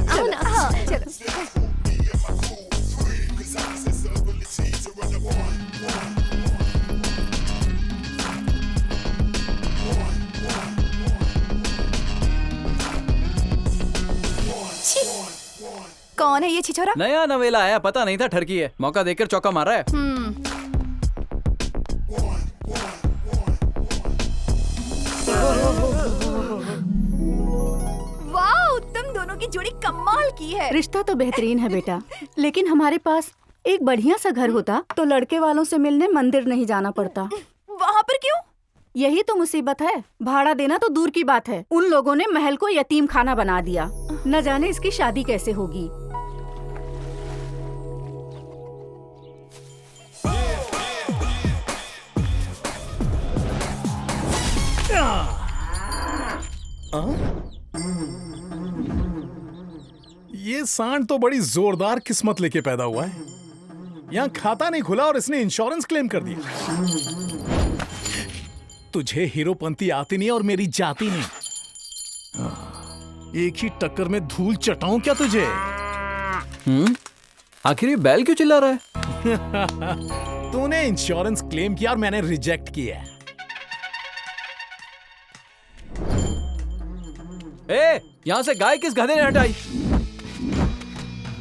चलो,
हाँ, चलो। कौन है ये छिछोरा?
नया नवेला आया, पता नहीं था ठरकी है। मौका देकर चौका मारा है।
वाह, तुम दोनों की जोड़ी कमाल की है।
रिश्ता तो बेहतरीन है बेटा, लेकिन हमारे पास एक बढ़िया सा घर होता तो लड़के वालों से मिलने मंदिर नहीं जाना पड़ता।
वहाँ पर क्यों?
यही तो मुसीबत है। भाड़ा देना तो दूर की बात है, उन लोगों ने महल को यतीम खाना बना दिया। न जाने इसकी शादी कैसे होगी।
ये सांड तो बड़ी जोरदार किस्मत लेके पैदा हुआ है। यहाँ खाता नहीं खुला और इसने इंश्योरेंस क्लेम कर दिया। तुझे हीरोपंती आती नहीं और मेरी जाती नहीं। एक ही टक्कर में धूल चटाऊं क्या तुझे?
आखिर ये बैल क्यों चिल्ला रहा है?
तूने इंश्योरेंस क्लेम किया और मैंने रिजेक्ट किया।
यहाँ से गाय किस गधे ने हटाई?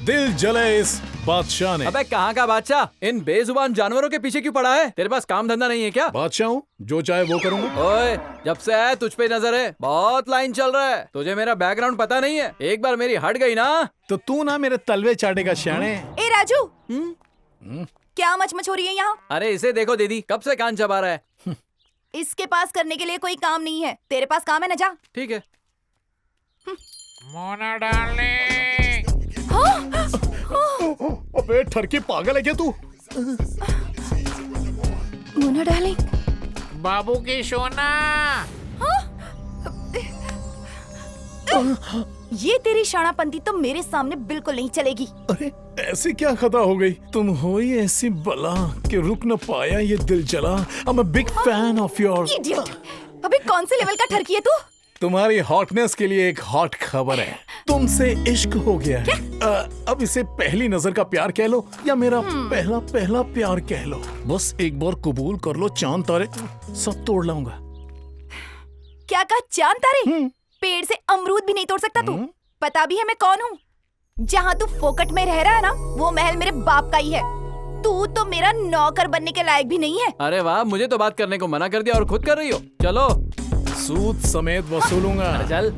दिल जले इस बादशाह ने।
अबे कहाँ का बादशाह? इन बेजुबान जानवरों के पीछे क्यों पड़ा है? तेरे पास काम धंधा नहीं है क्या?
बादशाह हूँ, जो चाहे वो करूँगा।
ओए, जब से आया तुझ पे नजर है, बहुत लाइन चल रहा है। तुझे मेरा बैकग्राउंड पता नहीं है? एक बार मेरी हट गई ना
तो तू ना मेरे तलवे चाटेगा शाने।
ए राजू, क्या मचमच हो रही है यहाँ?
अरे इसे देखो दीदी, कब से कान चबा रहा है।
इसके पास करने के लिए कोई काम नहीं है। तेरे पास काम है ना, जा।
ठीक है।
मोना डार्लिंग।
अबे ठरकी पागल है क्या तू?
मोना डार्लिंग।
बाबू की सोना।
ये तेरी शाणापंती तो मेरे सामने बिल्कुल नहीं चलेगी।
अरे ऐसी क्या खता हो गई? तुम हो ही ऐसी बला कि रुक न पाया ये दिल जला। I'm a big fan of your।
Idiot! अबे कौन से लेवल का ठरकी है तू?
तुम्हारी हॉटनेस के लिए एक हॉट खबर है। तुमसे इश्क हो गया है। अब इसे पहली नजर का प्यार कह लो या मेरा पहला पहला प्यार कह लो। बस एक बार कबूल कर लो, चांद तारे सब तोड़ लाऊंगा।
क्या कहा? चांद तारे? पेड़ से अमरूद भी नहीं तोड़ सकता तू। पता भी है मैं कौन हूँ? जहाँ तू फोकट में रह रहा है ना, वो महल मेरे बाप का ही है। तू तो मेरा नौकर बनने के लायक भी नहीं है।
अरे वाह, मुझे तो बात करने को मना कर दिया और खुद कर रही हो। चलो,
सूद समेत वसूलूंगा।
चल।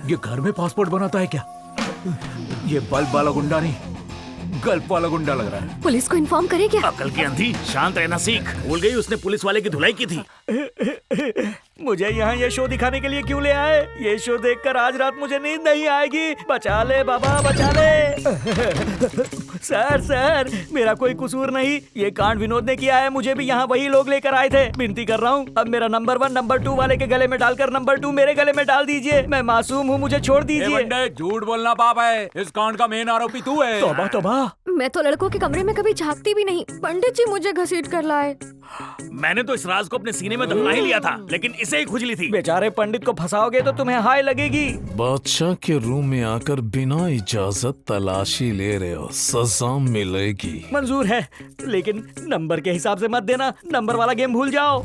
ये घर में पासपोर्ट बनाता है क्या? ये बल्ब वाला गुंडा नहीं, गल्प वाला गुंडा लग रहा है।
पुलिस को इन्फॉर्म करे क्या?
अकल की अंधी, शांत रहना सीख। भूल गई उसने पुलिस वाले की धुलाई की थी।
मुझे यहाँ ये शो दिखाने के लिए क्यों ले आए? ये शो देखकर आज रात मुझे नींद नहीं आएगी। बचा ले बाबा, बचा ले। सर, मेरा कोई कसूर नहीं। ये कांड विनोद ने किया है। मुझे भी यहाँ वही लोग लेकर आए थे। विनती कर रहा हूँ, अब मेरा नंबर 1 नंबर 2 वाले के गले में डालकर नंबर 2 मेरे गले में डाल दीजिए। मैं मासूम हूँ, मुझे छोड़ दीजिए।
झूठ बोलना पाप है। इस कांड का मेन आरोपी तू है।
तौबा तौबा।
मैं तो लड़कों के कमरे में कभी झांकती भी नहीं। पंडित जी मुझे घसीट कर लाए।
मैंने तो इस राज को अपने सीने में दफना ही लिया था, लेकिन इसे ही खुजली थी।
बेचारे पंडित को फंसाओगे तो तुम्हें हाय लगेगी।
बादशाह के रूम में आकर बिना इजाजत तलाशी ले रहे हो, सजा मिलेगी।
मंजूर है, लेकिन नंबर के हिसाब से मत देना। नंबर वाला गेम भूल जाओ,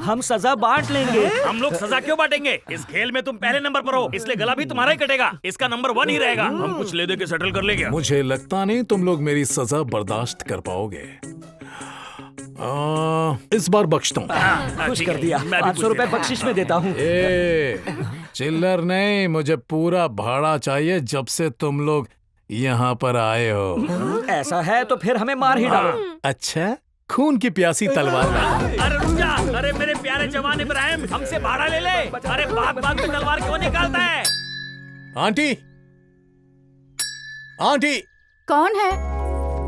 हम सजा बांट लेंगे।
हम लोग सजा क्यों बांटेंगे? इस खेल में तुम पहले नंबर पर हो, इसलिए गला भी तुम्हारा ही कटेगा। इसका नंबर 1 ही रहेगा। हम कुछ ले दे के सेटल कर लेंगे।
मुझे लगता नहीं तुम लोग मेरी सजा बर्दाश्त कर पाओगे। इस बार बख्शता हूँ।
खुश कर दिया। 500 रुपए बख्शिश में देता हूँ।
चिल्लर नहीं, मुझे पूरा भाड़ा चाहिए जब से तुम लोग यहाँ पर आए हो।
ऐसा है तो फिर हमें मार ही डालो।
अच्छा, खून की प्यासी तलवार।
अरे रुक जा। अरे मेरे प्यारे जवान इब्राहिम, हमसे भाड़ा ले ले। अरे बाग बाग में तलवार क्यों निकालता है?
Aunty, aunty.
कौन है?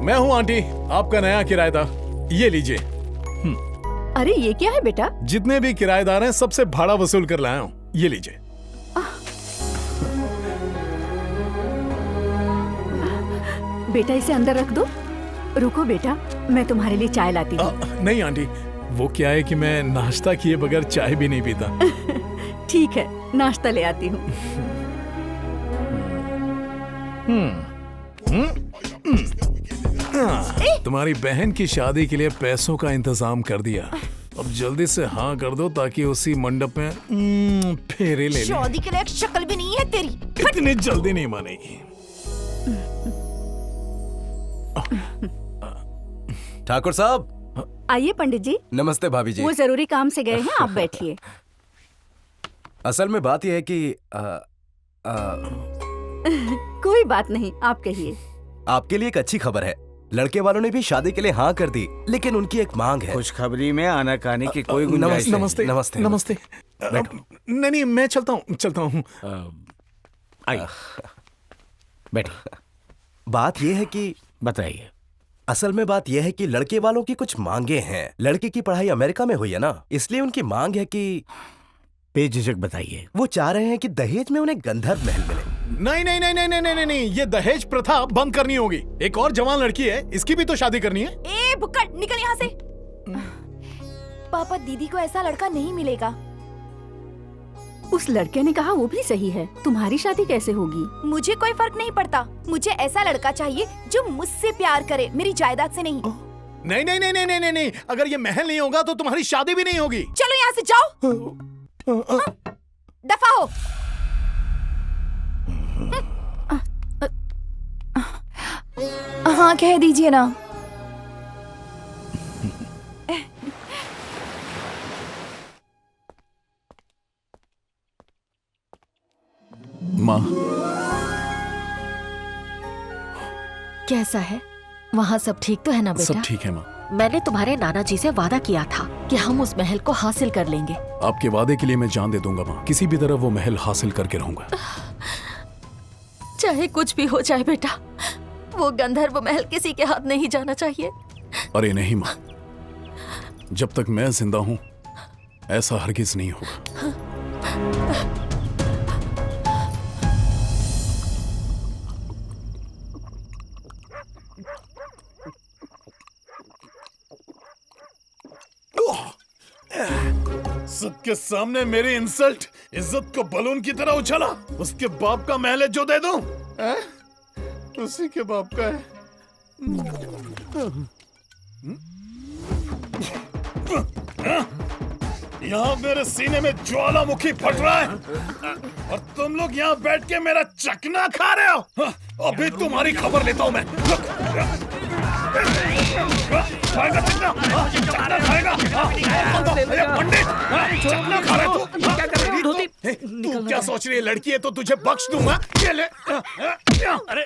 मैं हूँ आंटी, आपका नया किराएदार। ये लीजिए।
अरे ये क्या है बेटा?
जितने भी किराएदार हैं सबसे भाड़ा वसूल कर लाया हूँ। ये लीजिए।
बेटा इसे अंदर रख दो। रुको बेटा, मैं तुम्हारे लिए चाय लाती हूँ।
नहीं आंटी, वो क्या है कि मैं नाश्ता किए बगैर चाय भी नहीं पीता।
ठीक है, नाश्ता ले आती हूँ।
तुम्हारी बहन की शादी के लिए पैसों का इंतजाम कर दिया। अब जल्दी से हाँ कर दो ताकि उसी मंडप में फेरे ले लें।
शादी के लिए एक शक्ल भी नहीं है तेरी।
इतनी जल्दी नहीं मानेगी।
ठाकुर साहब,
आइए पंडित जी।
नमस्ते भाभी जी।
वो जरूरी काम से गए हैं, आप बैठिए।
असल में बात यह है कि
कोई बात नहीं, आप कहिए।
आपके लिए एक अच्छी खबर है। लड़के वालों ने भी शादी के लिए हाँ कर दी, लेकिन उनकी एक मांग है।
खुशखबरी में आनाकानी की कोई गुंजाइश नहीं।
नमस्ते
नमस्ते
नमस्ते। नहीं, मैं चलता हूँ।
आइए बैठिए।
बात यह है कि
बताइए।
असल में बात यह है कि लड़के वालों की कुछ मांगे हैं। लड़के की पढ़ाई अमेरिका में हुई है ना, इसलिए उनकी मांग है कि
बेझिझक बताइए।
वो चाह रहे हैं कि दहेज में उन्हें गंधर्व महल मिले।
नहीं नहीं नहीं नहीं नहीं नहीं नहीं, ये दहेज प्रथा बंद करनी होगी। एक और जवान लड़की है, इसकी भी तो शादी करनी है।
ए बुक्कड़, निकल यहाँ से। पापा, दीदी को ऐसा लड़का नहीं मिलेगा।
उस लड़के ने कहा वो भी सही है, तुम्हारी शादी कैसे होगी?
मुझे कोई फर्क नहीं पड़ता। मुझे ऐसा लड़का चाहिए जो मुझसे प्यार करे, मेरी जायदाद से नहीं।
नहीं नहीं नहीं नहीं नहीं नहीं, अगर ये महल नहीं होगा तो तुम्हारी शादी भी नहीं होगी।
चलो यहाँ से जाओ। दफा हो। हाँ कह दीजिए ना।
माँ,
कैसा है वहाँ? सब ठीक तो है ना बेटा?
सब ठीक है माँ।
मैंने तुम्हारे नाना जी से वादा किया था कि हम उस महल को हासिल कर लेंगे।
आपके वादे के लिए मैं जान दे दूंगा माँ। किसी भी तरह वो महल हासिल करके रहूंगा।
चाहे कुछ भी हो जाए बेटा, वो गंधर्व महल किसी के हाथ नहीं जाना चाहिए।
अरे नहीं माँ, जब तक मैं जिंदा हूँ ऐसा हरगिज नहीं होगा। सबके सामने मेरी इंसल्ट, इज्जत को बलून की तरह उछाला। उसके बाप का महल है जो दे दूं? उसी के बाप का है। यहाँ मेरे सीने में ज्वालामुखी फट रहा है और तुम लोग यहाँ बैठ के मेरा चकना खा रहे हो। अभी तुम्हारी खबर लेता हूँ मैं। खाएगा चकना? चकना खाएगा? पंडित, चकना खा रहे तू? क्या कर रही धोती? तू क्या सोच रही है? लड़की है तो तुझे बख्श दूंगा। ये ले।
अरे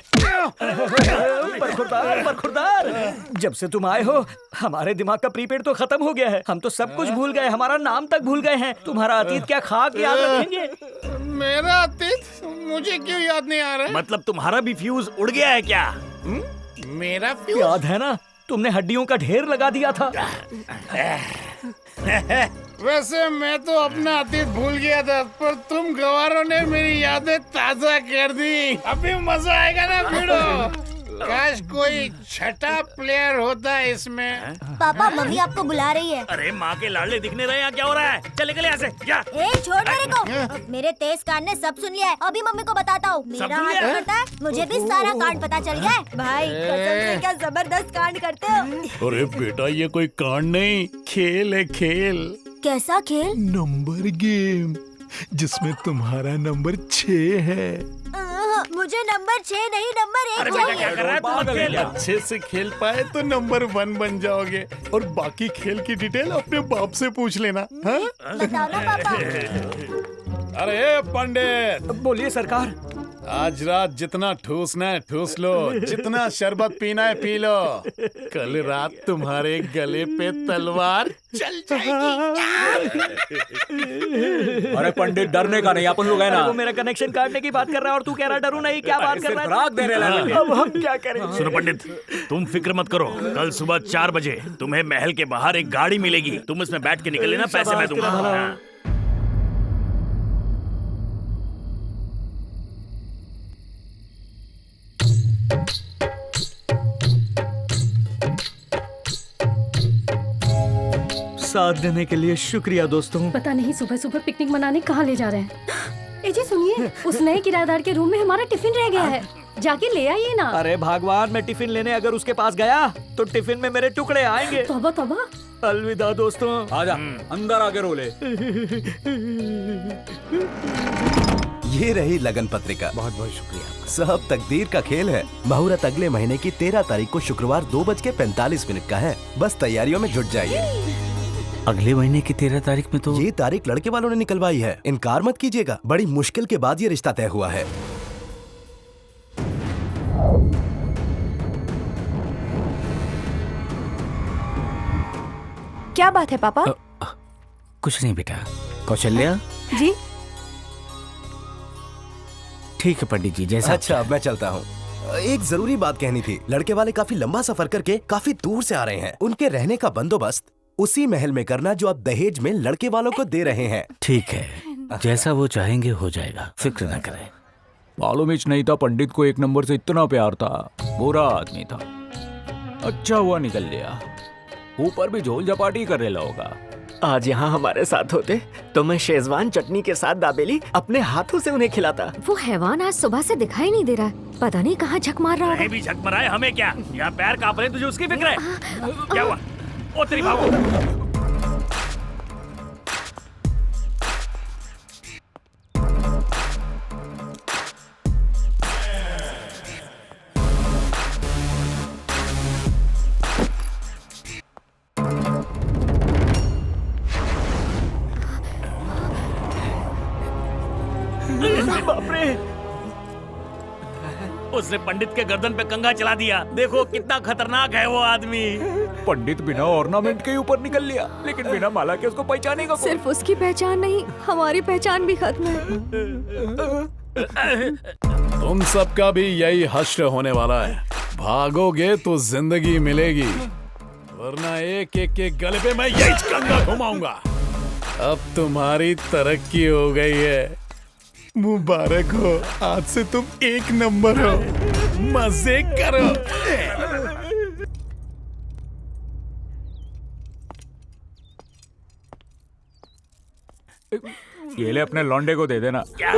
बरखुरदार, जब से तुम आए हो हमारे दिमाग का प्रीपेड तो खत्म हो गया है। हम तो सब कुछ भूल गए, हमारा नाम तक भूल गए हैं। तुम्हारा अतीत क्या खाक याद रखेंगे?
मेरा अतीत मुझे क्यों याद नहीं आ रहा है?
मतलब तुम्हारा भी फ्यूज उड़ गया है क्या?
मेरा फ्यूज?
याद है ना, तुमने हड्डियों का ढेर लगा दिया था।
वैसे मैं तो अपना अतीत भूल गया था, पर तुम गवारों ने मेरी यादें ताजा कर दी। अभी मजा आएगा ना भिड़ो। काश कोई छठा प्लेयर होता इसमें।
पापा, मम्मी आपको बुला रही है।
अरे माँ के लाडले दिखने रहे, यहाँ क्या हो रहा है? चल निकल यहाँ से। क्या?
छोड़ मेरे को। मेरे तेज कान ने सब सुन लिया है। अभी मम्मी को बताता हूँ। मेरा हाथ पकड़ता है, मुझे भी सारा कांड पता चल गया है। भाई कसम से क्या जबरदस्त कांड करते हो।
अरे बेटा, ये कोई कांड नहीं, खेल है खेल।
कैसा खेल?
नंबर गेम, जिसमें तुम्हारा नंबर 6 है।
मुझे नंबर 6 नहीं, नंबर 1 चाहिए।
क्या कर रहा है तू? खेल
अच्छे से खेल पाए तो नंबर 1 बन जाओगे, और बाकी खेल की डिटेल अपने बाप से पूछ लेना। हाँ?
बताओ ना पापा।
अरे पंडित।
बोलिए सरकार।
आज रात जितना ठूसना है ठूस लो, जितना शरबत पीना है पी लो। कल रात तुम्हारे गले पे तलवार चल जाएगी।
अरे पंडित, डरने का नहीं, अपन लोग है ना।
वो मेरा कनेक्शन काटने की बात कर रहा है और तू कह रहा डरू नहीं। क्या बात कर रहा है? अब हम क्या करें?
सुनो पंडित, तुम फिक्र मत करो। कल सुबह 4 बजे तुम्हें महल के बाहर एक गाड़ी मिलेगी। तुम इसमें बैठ के निकल लेना, पैसे मैं दूंगा।
साथ देने के लिए शुक्रिया दोस्तों।
पता नहीं सुबह सुबह पिकनिक मनाने कहाँ ले जा रहे हैं। ए जी सुनिए, उस नए किराएदार के रूम में हमारा टिफिन रह गया है, जाके ले आइए ना।
अरे भगवान, मैं टिफिन लेने अगर उसके पास गया तो टिफिन में मेरे टुकड़े आएंगे।
तौबा तौबा।
अलविदा दोस्तों।
आजा, अंदर आके रो ले।
ये रही लगन पत्रिका।
बहुत बहुत शुक्रिया आपका।
सब तकदीर का खेल है। मुहूर्त अगले महीने की 13 तारीख को शुक्रवार 2:45 का है। बस तैयारियों में जुट जाइए।
अगले महीने की 13 तारीख में तो
ये तारीख लड़के वालों ने निकलवाई है, इनकार मत कीजिएगा। बड़ी मुश्किल के बाद ये रिश्ता तय हुआ है।
क्या बात है पापा?
कुछ नहीं बेटा। कौशल्या
जी
ठीक है पंडित जी, जैसा
अच्छा अब मैं चलता हूँ। एक जरूरी बात कहनी थी। लड़के वाले काफी लंबा सफर करके काफी दूर से आ रहे हैं। उनके रहने का बंदोबस्त उसी महल में करना जो आप दहेज में लड़के वालों को दे रहे हैं।
ठीक है, जैसा वो चाहेंगे हो जाएगा, फिक्र न करें।
मालूम ही नहीं था पंडित को एक नंबर से इतना प्यार था। बुरा आदमी था, अच्छा हुआ निकल लिया। ऊपर भी झोल झपाटी कर रहा होगा।
आज यहाँ हमारे साथ होते तो मैं शेजवान चटनी के साथ दाबेली अपने हाथों से उन्हें खिलाता।
वो हैवान आज सुबह से दिखाई नहीं दे रहा है। पता नहीं कहाँ झक मार रहा होगा।
भी झक मराए हमें क्या? यहाँ पैर कांप रहे, तुझे उसकी फिक्र है? क्या हुआ? ओ तेरी भागो।
बाप रे!
उसने पंडित के गर्दन पे कंघा चला दिया। देखो कितना खतरनाक है वो आदमी।
पंडित बिना ऑर्नामेंट के ऊपर निकल लिया, लेकिन बिना माला के उसको पहचानेगा कौन?
सिर्फ उसकी पहचान नहीं, हमारी पहचान भी खत्म है।
तुम सबका भी यही हश्र होने वाला है। भागोगे तो जिंदगी मिलेगी, वरना एक एक के गले पे मैं यही कंघा घुमाऊंगा। अब तुम्हारी तरक्की हो गई है, मुबारक हो। आज से तुम एक नंबर हो, मजे करो।
ये ले अपने लौंडे को दे देना।
क्या?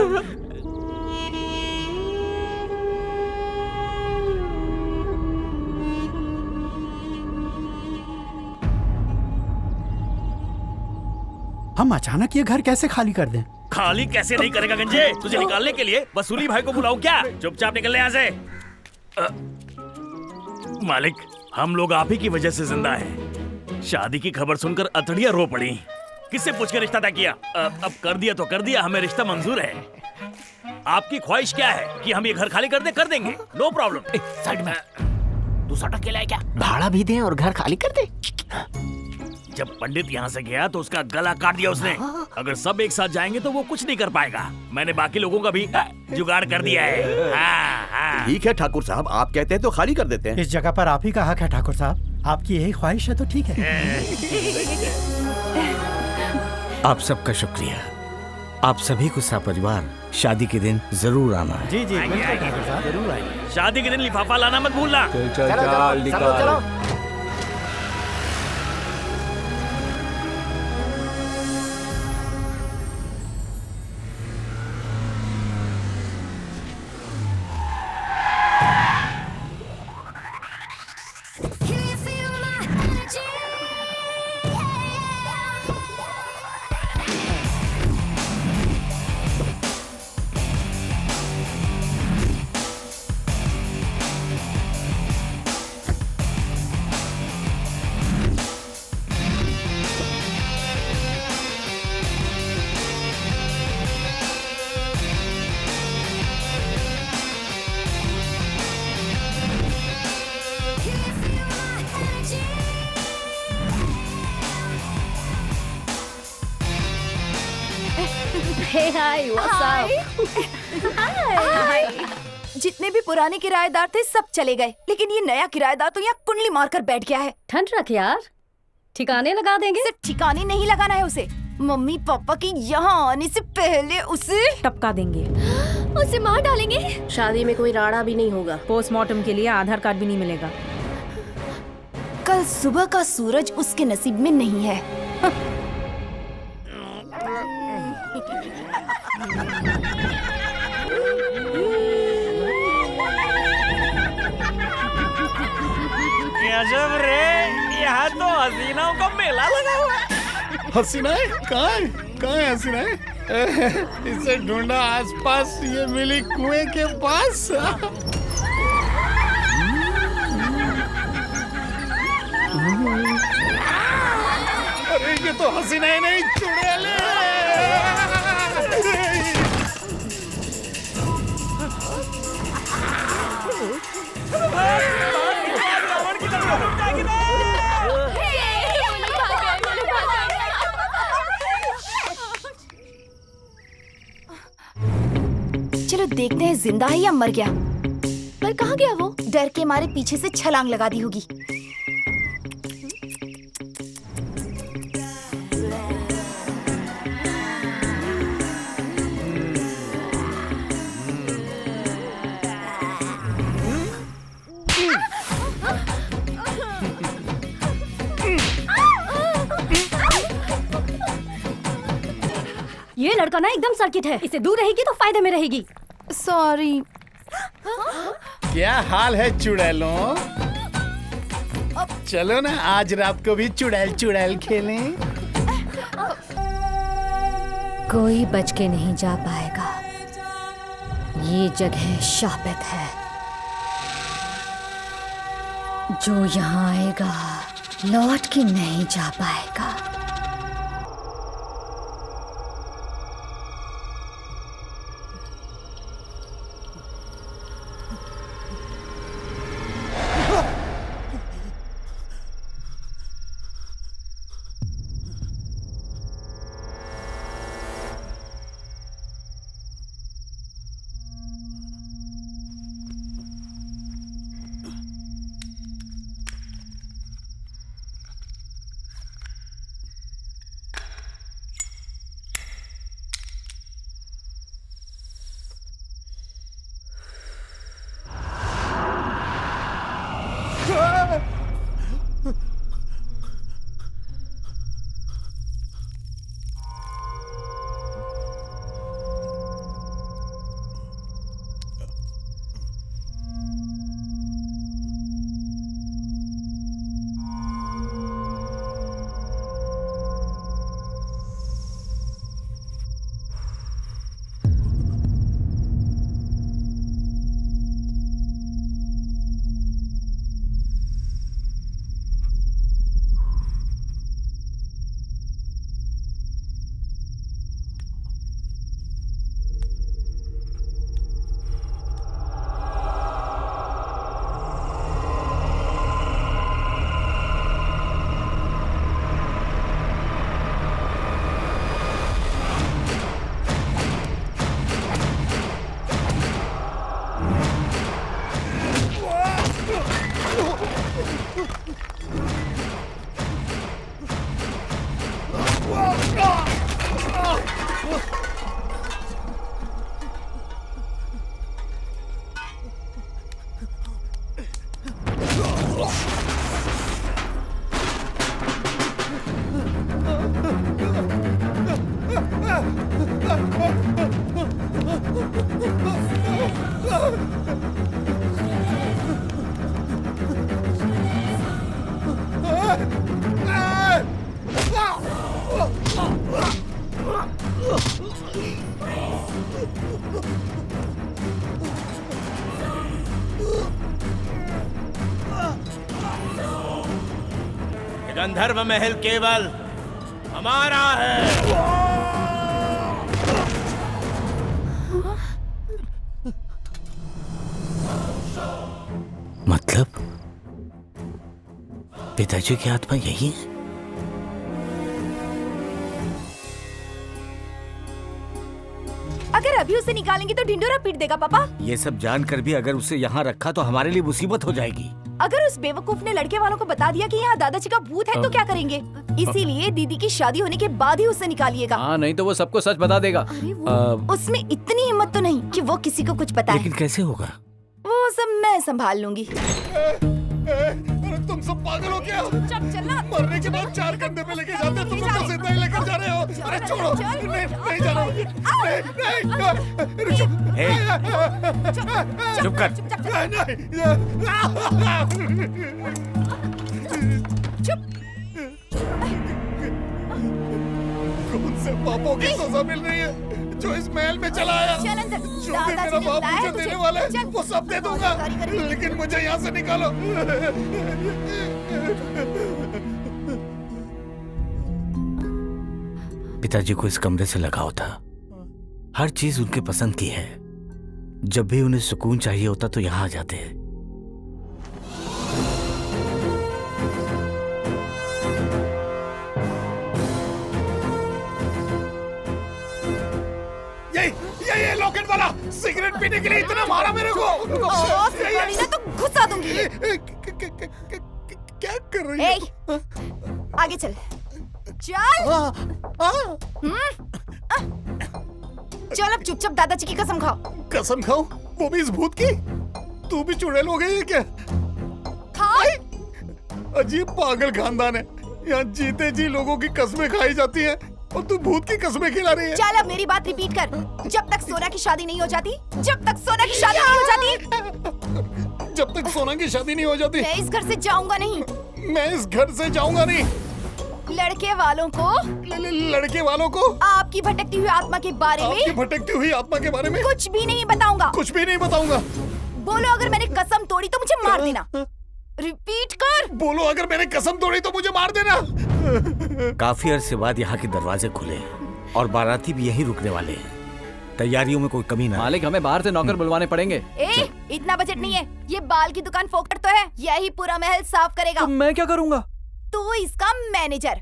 हम अचानक ये घर कैसे खाली कर दें?
खाली कैसे नहीं करेगा गंजे? तुझे निकालने के लिए वसूली भाई को बुलाऊं क्या? चुपचाप निकल ले यहाँ से। मालिक, हम लोग आप ही की वजह से जिंदा हैं। शादी की खबर सुनकर अतड़ियां रो पड़ी। किससे पूछ के रिश्ता तय किया? अब कर दिया तो कर दिया, हमें रिश्ता मंजूर है। आपकी ख्वाहिश क्या है कि हम ये घर खाली कर दें? कर देंगे, नो प्रॉब्लम। साइड में तू सटक के लाए क्या?
भाड़ा भी दें और घर खाली कर दे।
जब पंडित यहाँ से गया तो उसका गला काट दिया उसने। अगर सब एक साथ जाएंगे तो वो कुछ नहीं कर पाएगा। मैंने बाकी लोगों का भी जुगाड़ कर दिया है।
ठीक है ठाकुर साहब, आप कहते हैं तो खाली कर देते हैं।
इस जगह पर आप ही का हक है ठाकुर साहब। आपकी यही ख्वाहिश है तो ठीक है।
आप सबका शुक्रिया। आप सभी को सपरिवार शादी के दिन जरूर आना है।
जी जी बिल्कुल ठाकुर साहब, जरूर आएंगे।
शादी के दिन लिफाफा लाना मत भूलना।
चलो।
Hey, hi, what's up? Hi. जितने भी पुराने किराएदार थे सब चले गए, लेकिन ये नया किराएदार तो यहाँ कुंडली मारकर बैठ गया है।
ठंड रख यार, ठिकाने लगा देंगे।
सिर्फ ठिकाने नहीं लगाना है उसे, मम्मी पापा की यहाँ आने से पहले उसे
टपका देंगे,
उसे मार डालेंगे।
शादी में कोई राड़ा भी नहीं होगा।
पोस्टमार्टम के लिए आधार कार्ड भी नहीं मिलेगा।
कल सुबह का सूरज उसके नसीब में नहीं है।
गजब रे, यहाँ तो हसीनाओं का मेला लगा हुआ है।
हसीनाएं? कहाँ है हसीनाएं? इसे ढूंढा आसपास, ये मिली कुएं के पास। अरे ये तो हसीना ही नहीं, चुड़ैल।
चलो देखते हैं जिंदा है या मर गया। पर कहाँ गया वो? डर के मारे पीछे से छलांग लगा दी होगी।
ये लड़का ना एकदम सर्किट है, इसे दूर रहेगी तो फायदे में रहेगी।
सॉरी।
क्या हाल है चुड़ैलों? चलो ना आज रात को भी चुड़ैल चुड़ैल खेलें।
कोई बच के नहीं जा पाएगा, ये जगह शापित है। जो यहाँ आएगा लौट के नहीं जा पाएगा।
गंधर्व महल केवल हमारा है। मतलब पिताजी की आत्मा यही है?
अगर अभी उसे निकालेंगे तो ढिंडोरा पीट देगा पापा।
ये सब जानकर भी अगर उसे यहाँ रखा तो हमारे लिए मुसीबत हो जाएगी।
अगर उस बेवकूफ ने लड़के वालों को बता दिया कि यहाँ दादाजी का भूत है तो क्या करेंगे? इसीलिए दीदी की शादी होने के बाद ही उसे निकालिएगा।
हाँ, नहीं तो वो सबको सच बता देगा।
उसमें इतनी हिम्मत तो नहीं कि वो किसी को कुछ पता है।
लेकिन कैसे होगा?
वो सब मैं संभाल लूंगी।
अरे तुम सब पागल हो क्या? मरने के बाद 4 कंधे पे लेके जाते तुम लोग तो जिंदा ही लेकर जा रहे हो। अरे छोड़ो, नहीं जाना मुझे। नहीं,
चुप कर।
कौन से उसे पापों की सजा मिल रही है जो इस महल में चला आया।
चल अंदर।
जो भी मेरा बाप मुझे देने वाला है वो सब दे दूंगा, लेकिन मुझे यहाँ से निकालो।
पिताजी को इस कमरे से लगाव था। हर चीज उनके पसंद की है। जब भी उन्हें सुकून चाहिए होता तो यहाँ आ जाते हैं।
ये लॉकेट वाला सिगरेट पीने के लिए इतना मारा मेरे को।
ना तो घुसा दूंगी।
क्या कर रही है?
आगे चल। चल। चल अब चुपचाप दादाजी की कसम खाओ।
कसम खाओ? वो भी इस भूत की? तू भी चुड़ैल हो गई है क्या? अजीब पागल खानदान है। यहाँ जीते जी लोगों की कसमें खाई जाती हैं और तू भूत की कसमें खिला रही है।
चल अब मेरी बात रिपीट कर। जब तक सोना की शादी नहीं हो जाती, जब तक सोना की शादी नहीं हो जाती,
जब तक सोना की शादी नहीं हो जाती,
मैं इस घर से जाऊंगा नहीं।
मैं इस घर से जाऊंगा नहीं।
लड़के वालों को
लड़के वालों को
आपकी भटकती हुई आत्मा के बारे में,
आपकी भटकती हुई आत्मा के बारे में
कुछ भी नहीं बताऊंगा।
कुछ भी नहीं बताऊंगा।
बोलो अगर मैंने कसम तोड़ी तो मुझे मार देना। रिपीट कर।
बोलो अगर मैंने कसम तोड़ी तो मुझे मार देना।
काफी अरसे बाद यहाँ के दरवाजे खुले और बाराती भी यहीं रुकने वाले हैं। तैयारियों में कोई कमी ना।
मालिक हमें बाहर से नौकर बुलवाने पड़ेंगे।
इतना बजट नहीं है। ये बाल की दुकान फोकट तो है, यही पूरा महल साफ करेगा।
तो मैं क्या करूँगा?
तू इसका मैनेजर।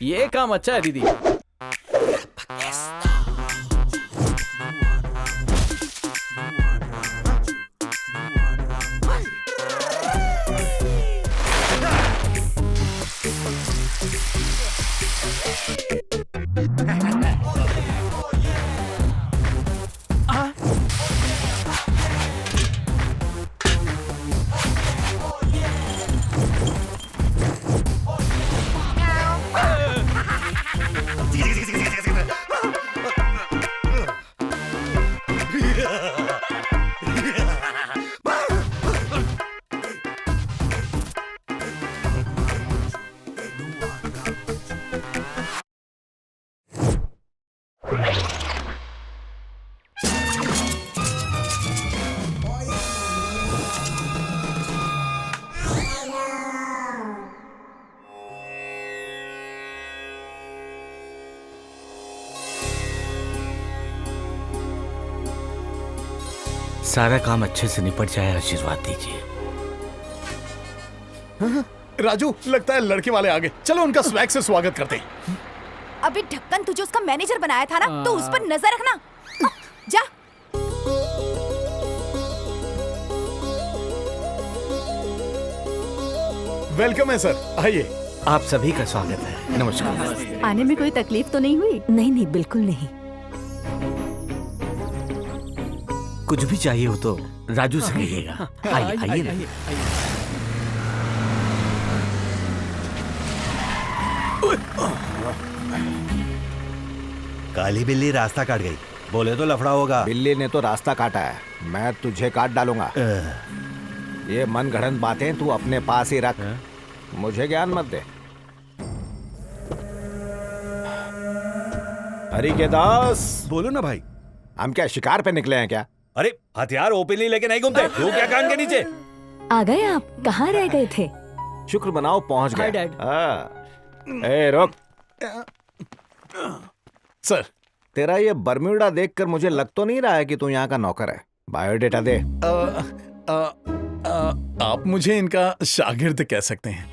ये काम अच्छा है दीदी।
सारा काम अच्छे से निपट जाए, आशीर्वाद दीजिए।
राजू, लगता है लड़के वाले आ गए। चलो उनका स्वैग से स्वागत करते हैं।
अभी ढक्कन तुझे उसका मैनेजर बनाया था ना, तो उस पर नजर रखना। जा।
वेलकम है सर, आइए।
आप सभी का स्वागत है। नमस्कार।
आने में कोई तकलीफ तो नहीं हुई?
नहीं, बिल्कुल नहीं।
कुछ भी चाहिए हो तो राजू से कहिएगा। आइए आइए ना।
काली बिल्ली रास्ता काट गई, बोले तो लफड़ा होगा।
बिल्ली ने तो रास्ता काटा है, मैं तुझे काट डालूंगा। ये मन गढ़ंत बातें तू अपने पास ही रख, मुझे ज्ञान मत दे। हरी के दास,
बोलो ना भाई।
हम क्या शिकार पे निकले हैं क्या?
अरे हथियार ओपनली लेके नहीं घूमते। तू क्या कान के नीचे?
आ गए आप? कहाँ रह गए थे?
शुक्र मनाओ पहुंच गए। ए रुक।
सर,
तेरा ये बर्म्यूडा देखकर मुझे लग तो नहीं रहा है कि तू यहाँ का नौकर है। बायोडेटा दे।
आप मुझे इनका शागिर्द कह सकते हैं।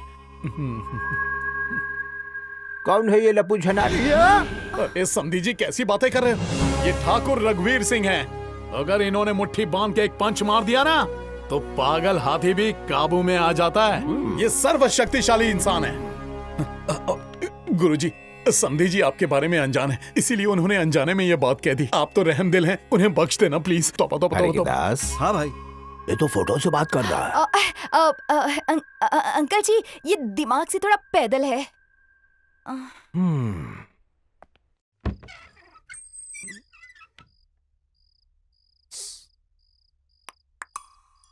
कौन है ये लपू झनारी?
अरे समधी जी, कैसी बातें कर रहे हो? ये ठाकुर रघुवीर सिंह हैं। अगर इन्होंने मुट्ठी बांध के एक पंच मार दिया ना, तो पागल हाथी भी काबू में आ जाता है। ये सर्वशक्तिशाली इंसान है। गुरुजी, समधी जी आपके बारे में अनजान है, इसीलिए उन्होंने अनजाने में ये बात कह दी। आप तो रहमदिल हैं, उन्हें बख्श देना प्लीज।
दास।
हाँ भाई,
ये तो फोटो से बात कर रहा है।
अंकल जी, ये दिमाग से थोड़ा पैदल है।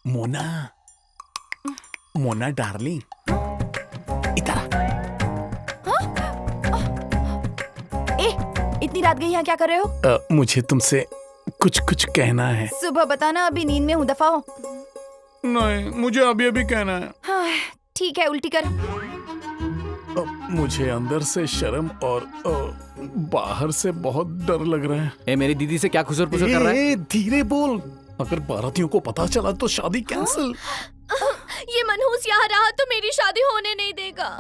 मोना, मोना डार्लिंग, इधर।
इतनी रात गई यहाँ क्या कर रहे हो?
मुझे तुमसे कुछ कुछ कहना है।
सुबह बताना, अभी नींद में हूँ, दफा हो।
नहीं, मुझे अभी अभी कहना है।
हाँ, ठीक है, उल्टी कर।
मुझे अंदर से शर्म और बाहर से बहुत डर लग रहा है।
ए, मेरी दीदी से क्या खुसर पुसर कर रहा है?
धीरे बोल, अगर बारातियों को पता चला तो शादी कैंसिल।
ये मनहूस यहाँ रहा तो मेरी शादी होने नहीं देगा।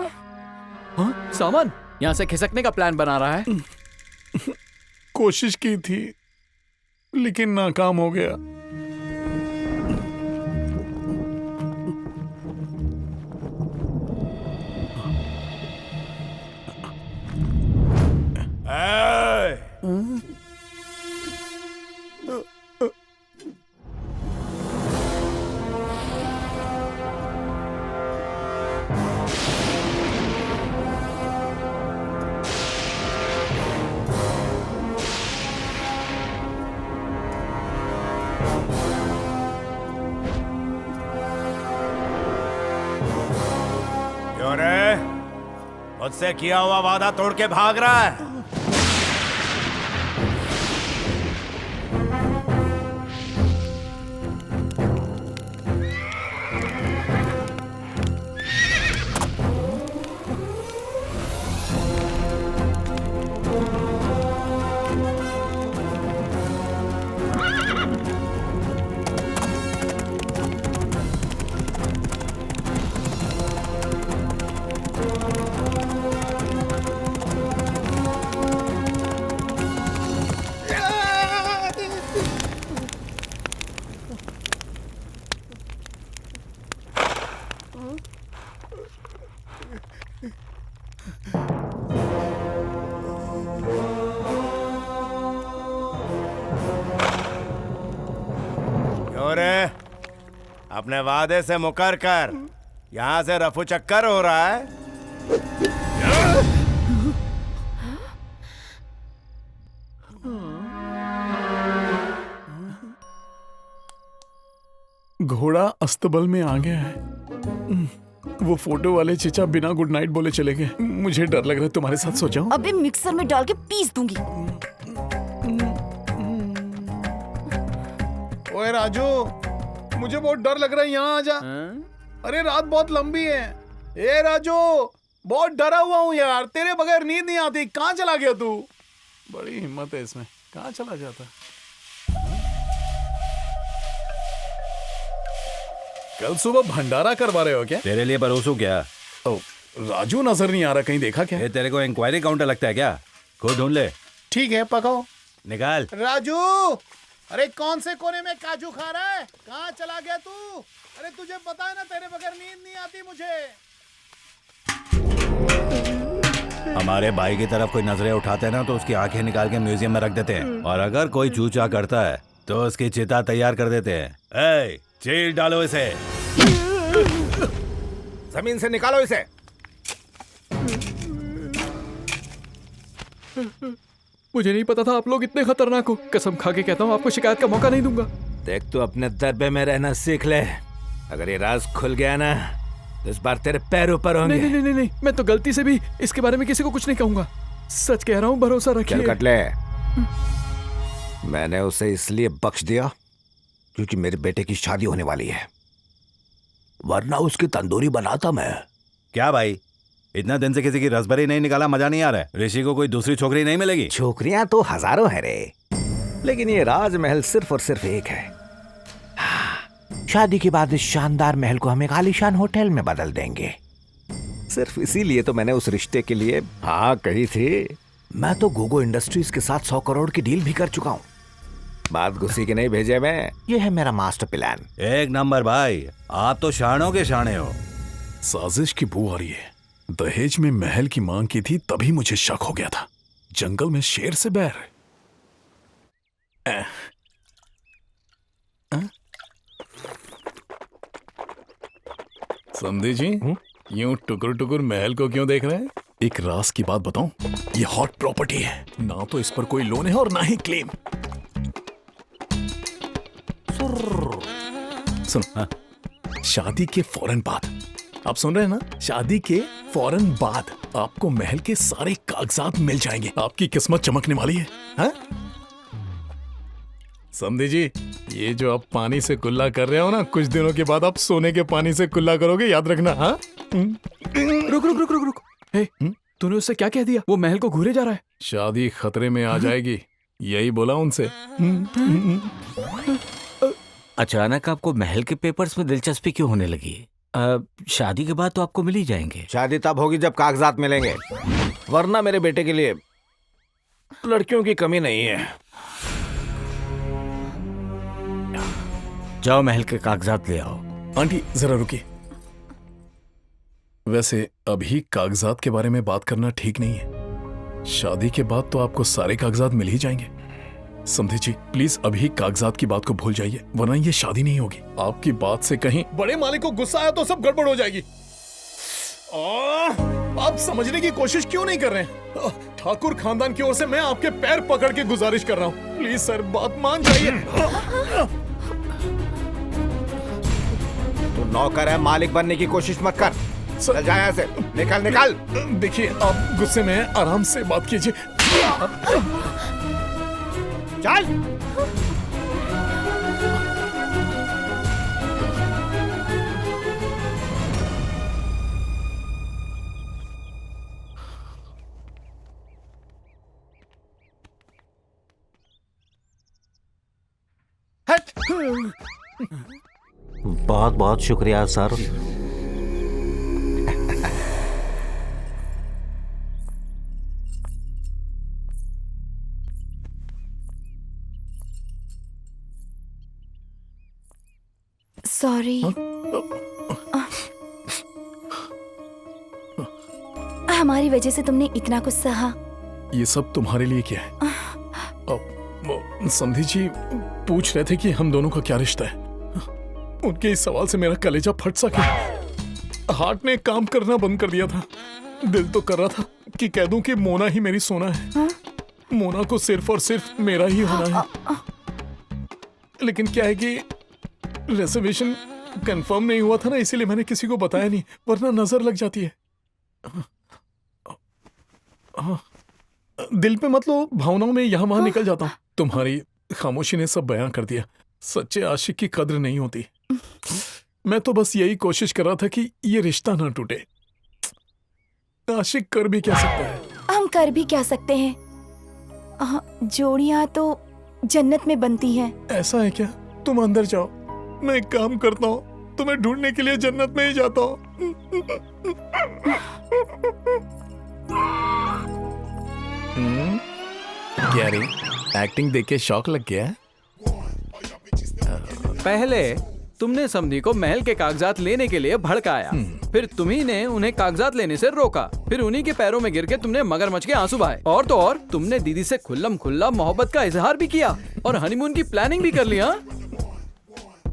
हाँ? सामान यहाँ से खिसकने का प्लान बना रहा है।
कोशिश की थी लेकिन नाकाम हो गया।
क्यों रे? मुझसे किया हुआ वादा तोड़ के भाग रहा है? अपने वादे से मुकर कर यहाँ से रफू चक्कर हो रहा है।
घोड़ा अस्तबल में आ गया है। वो फोटो वाले चिचा बिना गुड नाइट बोले चले गए। मुझे डर लग रहा है तुम्हारे साथ सो जाऊं।
अबे मिक्सर में डाल के पीस दूंगी।
ओए राजू, मुझे बहुत डर लग रहा है, यहाँ आ जा। अरे रात बहुत लंबी है। ए राजू, बहुत डरा हुआ हूँ यार, तेरे बगैर नींद नहीं आती। कहाँ चला गया तू? बड़ी हिम्मत है इसमें, कहाँ चला जाता? कल सुबह भंडारा करवा रहे हो क्या?
तेरे लिए परोसूं क्या?
ओ, राजू नजर नहीं आ रहा, कहीं देखा क्या?
ये तेरे को इंक्वायरी काउंटर लगता है क्या? खुद ढूंढ ले।
ठीक है, पकाओ।
निकाल।
राजू, अरे कौन से कोने में काजू खा रहा है? कहाँ चला गया तू? अरे तुझे पता है ना, तेरे बगैर नींद नहीं आती मुझे।
हमारे भाई की तरफ कोई नजरें उठाते हैं ना तो उसकी आंखें निकाल के म्यूजियम में रख देते हैं, और अगर कोई चूचा करता है तो उसकी चिता तैयार कर देते हैं। ए, चील डालो इसे।
जमीन से निकालो इसे।
मुझे नहीं पता था आप लोग इतने खतरनाक हो। कसम खा के कहता हूँ, आपको शिकायत का मौका नहीं दूंगा।
देख, तू अपने दरबे में रहना सीख ले। अगर ये राज खुल गया ना तो इस बार तेरे पैर ऊपर होंगे।
नहीं नहीं नहीं नहीं, मैं तो गलती से भी इसके बारे में किसी को कुछ नहीं कहूंगा। सच कह रहा हूँ, भरोसा रखिए।
चल कट ले। मैंने उसे इसलिए बख्श दिया क्योंकि मेरे बेटे की शादी होने वाली है, वरना उसकी तंदूरी बनाता मैं। क्या भाई, इतना दिन से किसी की रसभरी नहीं निकाला, मजा नहीं आ रहा है? ऋषि को कोई दूसरी छोकरी नहीं मिलेगी?
छोकरियां तो हजारों है रे, लेकिन ये राजमहल सिर्फ और सिर्फ एक है। शादी के बाद इस शानदार महल को हम एक आलीशान होटल में बदल देंगे। सिर्फ इसीलिए तो मैंने उस रिश्ते के लिए हाँ कही थी। मैं तो गोगो इंडस्ट्रीज के साथ 100 करोड़ की डील भी कर चुका हूँ। बात गुस्सी के नहीं भेजे मैं, ये है मेरा मास्टर प्लान।
एक नंबर भाई, आप तो शानों के शाने हो।
साजिश की बू आ रही है। दहेज में महल की मांग की थी, तभी मुझे शक हो गया था। जंगल में शेर से बैर। समझे जी, यूं टुकुर टुकुर महल को क्यों देख रहे हैं? एक राज की बात बताऊं, ये हॉट प्रॉपर्टी है, ना तो इस पर कोई लोन है और ना ही क्लेम। सुनो, शादी के फौरन बाद, आप सुन रहे हैं ना? शादी के फौरन बाद आपको महल के सारे कागजात मिल जाएंगे। आपकी किस्मत चमकने वाली है। हाँ? समझे जी, ये जो आप पानी से कुल्ला कर रहे हो ना, कुछ दिनों के बाद आप सोने के पानी से कुल्ला करोगे, याद रखना। हाँ?
रुक रुक रुक रुक रुक। हे, तूने उससे क्या कह दिया? वो महल को घूरे जा रहा है।
शादी खतरे में आ जाएगी, यही बोला उनसे।
अचानक आपको महल के पेपर्स में दिलचस्पी क्यों होने लगी? शादी के बाद तो आपको मिल ही जाएंगे।
शादी तब होगी जब कागजात मिलेंगे, वरना मेरे बेटे के लिए लड़कियों की कमी नहीं है।
जाओ महल के कागजात ले आओ।
आंटी जरा रुकिए। वैसे अभी कागजात के बारे में बात करना ठीक नहीं है। शादी के बाद तो आपको सारे कागजात मिल ही जाएंगे। समझे जी, प्लीज अभी कागजात की बात को भूल जाइए, वरना ये शादी नहीं होगी। आपकी बात से कहीं बड़े मालिक को गुस्सा आया तो सब गड़बड़ हो जाएगी। आप समझने की कोशिश क्यों नहीं कर रहे हैं? ठाकुर खानदान की ओर से मैं आपके पैर पकड़ के गुजारिश कर रहा हूँ, प्लीज सर बात मान जाइए।
तू नौकर है, मालिक बनने की कोशिश मत कर। चल जा यहाँ से, निकल निकल।
देखिए आप गुस्से में हैं, आराम से बात कीजिए।
चल।
बहुत बहुत शुक्रिया सर।
सॉरी। हमारी वजह से तुमने इतना कुछ सहा।
ये सब तुम्हारे लिए क्या है? समधी जी पूछ रहे थे कि हम दोनों का क्या रिश्ता है। उनके इस सवाल से मेरा कलेजा फट सा गया। हार्ट ने काम करना बंद कर दिया था। दिल तो कर रहा था कि कह दूं कि मोना ही मेरी सोना है। मोना को सिर्फ और सिर्फ मेरा ही होना है। लेकिन क्या है कि रिजर्वेशन कंफर्म नहीं हुआ था ना, इसीलिए मैंने किसी को बताया नहीं, वरना नजर लग जाती है। दिल पे मत लो, भावनाओं में यहाँ वहां निकल जाता हूँ। तुम्हारी खामोशी ने सब बयां कर दिया। सच्चे आशिक की कद्र नहीं होती। मैं तो बस यही कोशिश कर रहा था कि ये रिश्ता ना टूटे। आशिक कर भी क्या सकता है?
हम कर भी क्या सकते हैं? जोड़ियां तो जन्नत में बनती हैं।
ऐसा है क्या? तुम अंदर जाओ, मैं एक काम करता हूँ, तुम्हें ढूंढने के लिए जन्नत में ही जाता हूँ। क्या रे, एक्टिंग देख के शौक लग गया?
पहले तुमने समधी को महल के कागजात लेने के लिए भड़काया, फिर तुम्ही ने उन्हें कागजात लेने से रोका, फिर उन्हीं के पैरों में गिर के तुमने मगरमच्छ के आंसू बहाए, और तो और तुमने दीदी से खुल्लम खुल्ला मोहब्बत का इजहार भी किया और हनीमून की प्लानिंग भी कर लिया।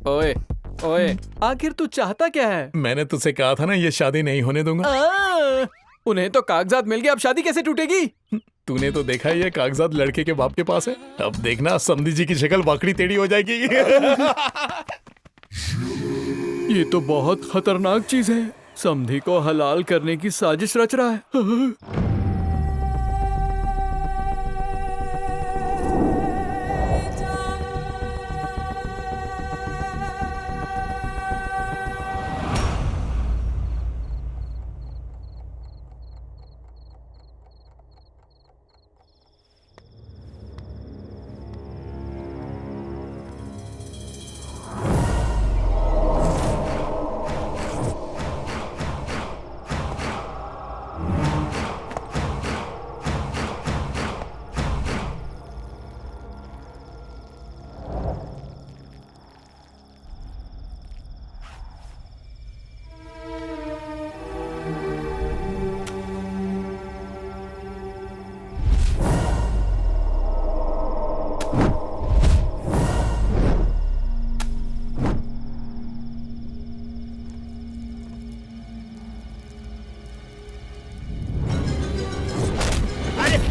ओए ओए, आखिर तू चाहता क्या है?
मैंने तुझसे कहा था ना ये शादी नहीं होने दूंगा।
उन्हें तो कागजात मिल गए, अब शादी कैसे टूटेगी?
तूने तो देखा ये कागजात लड़के के बाप के पास है। अब देखना समधी जी की शक्ल वाकड़ी टेढ़ी हो जाएगी।
ये तो बहुत खतरनाक चीज है। समधी को हलाल करने की साजिश रच रहा है।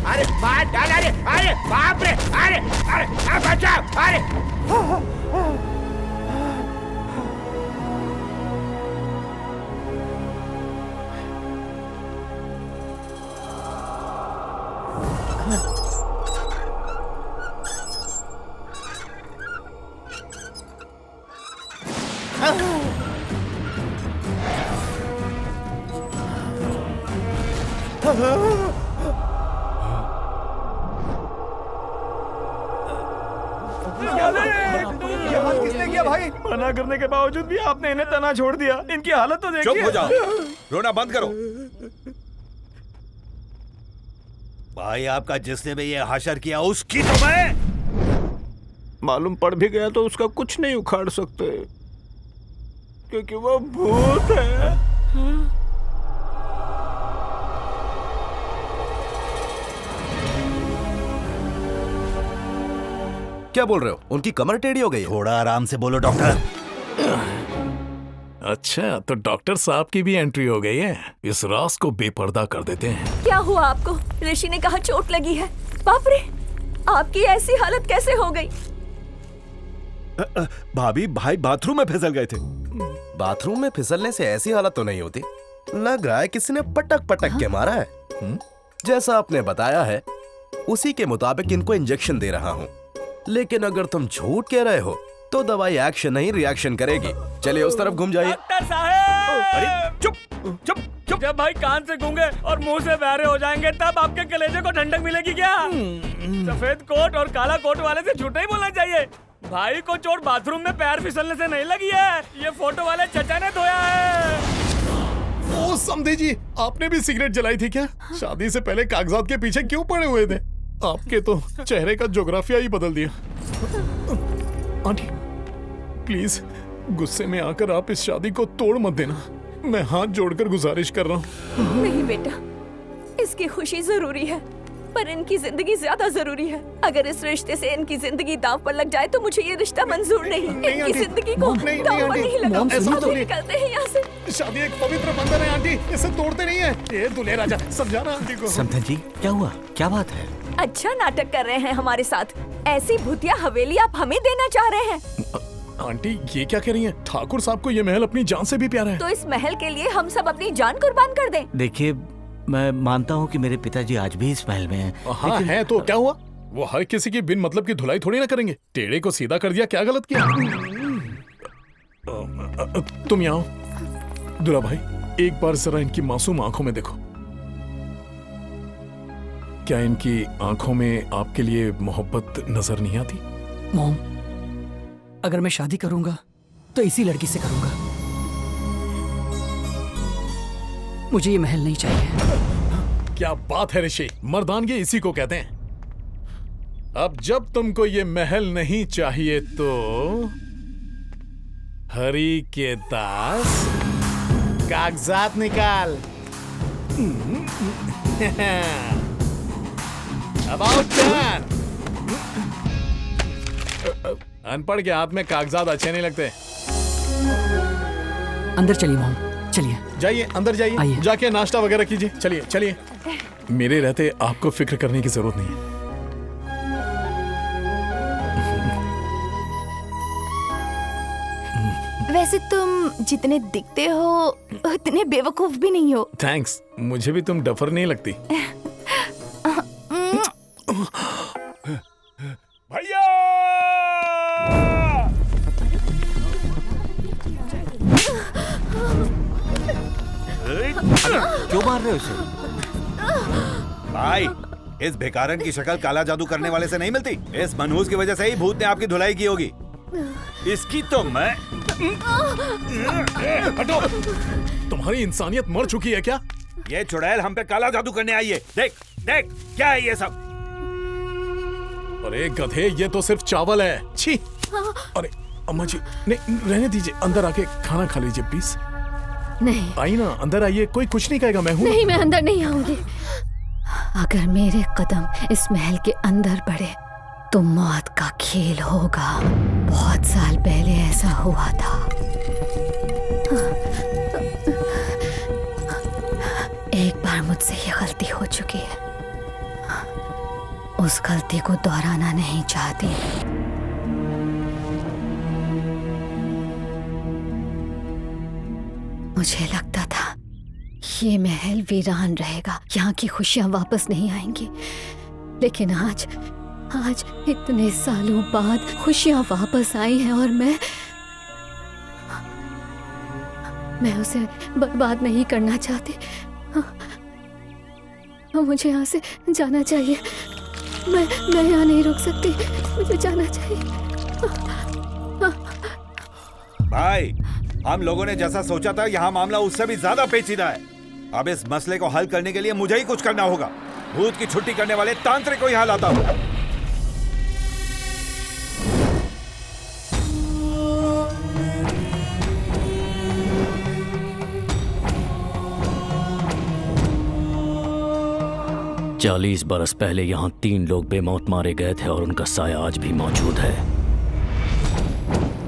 अरे बात डाल, अरे अरे बाप रे, अरे अरे बचाओ, अरे
ये हाथ किसने किया भाई?
मना करने के बावजूद भी आपने इन्हें तना छोड़ दिया। इनकी हालत तो देखिए।
चुप हो जाओ, रोना बंद करो। भाई आपका जिसने भी ये हशर किया उसकी तो मैं
मालूम पड़ भी गया तो उसका कुछ नहीं उखाड़ सकते, क्योंकि वो भूत है।
क्या बोल रहे हो? उनकी कमर टेढ़ी हो गई?
थोड़ा आराम से बोलो डॉक्टर।
अच्छा, तो डॉक्टर साहब की भी एंट्री हो गई है। इस राज को बेपर्दा कर देते हैं।
क्या हुआ आपको? ऋषि ने कहा चोट लगी है। बाप रे, आपकी ऐसी हालत कैसे हो गई?
भाभी, भाई बाथरूम में फिसल गए थे। बाथरूम में फिसलने से ऐसी हालत तो नहीं होती। लग रहा है किसी ने पटक पटक के मारा है। जैसा आपने बताया है उसी के मुताबिक इनको इंजेक्शन दे रहा हूँ, लेकिन अगर तुम झूठ कह रहे हो तो दवाई एक्शन नहीं रिएक्शन करेगी। चलिए उस तरफ घूम जाइए।
डॉक्टर साहब!
अरे चुप चुप चुप!
जब भाई कान से गूंगे और मुंह से बहरे हो जाएंगे तब आपके कलेजे को ठंडक मिलेगी क्या? सफेद कोट और काला कोट वाले से झूठा ही बोलना चाहिए। भाई को चोट बाथरूम में पैर फिसलने से नहीं लगी है, ये फोटो वाले चचा ने धोया है।
ओ समधी जी, आपने भी सिगरेट जलाई थी क्या? शादी से पहले कागजात के पीछे क्यों पड़े हुए थे? आपके तो चेहरे का ज्योग्राफिया ही बदल दिया। आंटी प्लीज गुस्से में आकर आप इस शादी को तोड़ मत देना। मैं हाथ जोड़कर गुजारिश कर रहा हूँ।
नहीं बेटा, इसकी खुशी जरूरी है पर इनकी जिंदगी ज्यादा जरूरी है। अगर इस रिश्ते से इनकी जिंदगी दांव पर लग जाए तो मुझे ये रिश्ता मंजूर नहीं। इनकी जिंदगी को दांव पर नहीं लगाओ। निकलते हैं यहाँ से।
शादी एक पवित्र बंधन है आंटी, इसे तोड़ते नहीं है। ये दूल्हे राजा, समझाना आंटी को।
समधन जी, क्या हुआ? क्या बात है?
अच्छा नाटक कर रहे हैं हमारे साथ। ऐसी भूतिया हवेली आप हमें देना चाह रहे हैं?
आंटी ये क्या कह रही हैं? ठाकुर साहब को ये महल अपनी जान से भी प्यारा है।
तो इस महल के लिए हम सब अपनी जान कुर्बान कर दें?
देखिए, मैं मानता हूँ कि मेरे पिताजी आज भी इस महल में हैं।
हाँ है तो क्या हुआ? वो हर किसी की बिन मतलब की धुलाई थोड़ी ना करेंगे। टेढ़े को सीधा कर दिया, क्या गलत किया? तुम यहाँ आओ। दूल्हा भाई, एक बार जरा इनकी मासूम आंखों में देखो। क्या इनकी आंखों में आपके लिए मोहब्बत नजर नहीं आती?
मॉम, अगर मैं शादी करूंगा तो इसी लड़की से करूंगा। मुझे ये महल नहीं चाहिए।
क्या बात है ऋषि, मर्दानगी इसी को कहते हैं। अब जब तुमको ये महल नहीं चाहिए तो हरि के दास कागजात निकाल। About that! अनपढ़ के हाथ में कागजात अच्छे नहीं लगते।
अंदर चलिए मॉम, चलिए।
जाइए अंदर जाइए, जाके नाश्ता वगैरह कीजिए। चलिए चलिए, मेरे रहते आपको फिक्र करने की जरूरत नहीं है।
वैसे तुम जितने दिखते हो उतने बेवकूफ भी नहीं हो।
थैंक्स, मुझे भी तुम डफर नहीं लगती।
भैया!
क्यों मार रहे हो इसे?
भाई, इस भिखारन की शक्ल काला जादू करने वाले से नहीं मिलती। इस मनहूस की वजह से ही भूत ने आपकी धुलाई की होगी।
इसकी तो मैं
हटो! तुम्हारी इंसानियत मर चुकी है क्या?
ये चुड़ैल हम पे काला जादू करने आई है। देख देख, क्या है ये सब?
अरे गधे, ये तो सिर्फ चावल है। छी! अरे अम्मा जी, नहीं रहने दीजिए, अंदर आके खाना खा लीजिए प्लीज।
नहीं,
आई ना, अंदर आइए, कोई कुछ नहीं कहेगा। मैं हूँ।
नहीं, मैं अंदर नहीं आऊंगी। अगर मेरे कदम इस महल के अंदर पड़े तो मौत का खेल होगा। बहुत साल पहले ऐसा हुआ था। एक बार मुझसे ये गलती हो चुकी है, उस गलती को दोहराना नहीं चाहती। मुझे लगता था ये महल वीरान रहेगा, यहाँ की खुशियां वापस नहीं आएंगी, लेकिन आज इतने सालों बाद खुशियां वापस आई हैं और मैं उसे बर्बाद नहीं करना चाहती। मुझे यहाँ से जाना चाहिए। मैं यहाँ नहीं रुक सकती, मुझे जाना चाहिए।
भाई, हम लोगों ने जैसा सोचा था यहाँ मामला उससे भी ज्यादा पेचीदा है। अब इस मसले को हल करने के लिए मुझे ही कुछ करना होगा। भूत की छुट्टी करने वाले तांत्रिक को यहाँ लाता हूँ।
चालीस बरस पहले यहाँ 3 लोग बेमौत मारे गए थे और उनका साया आज भी मौजूद है।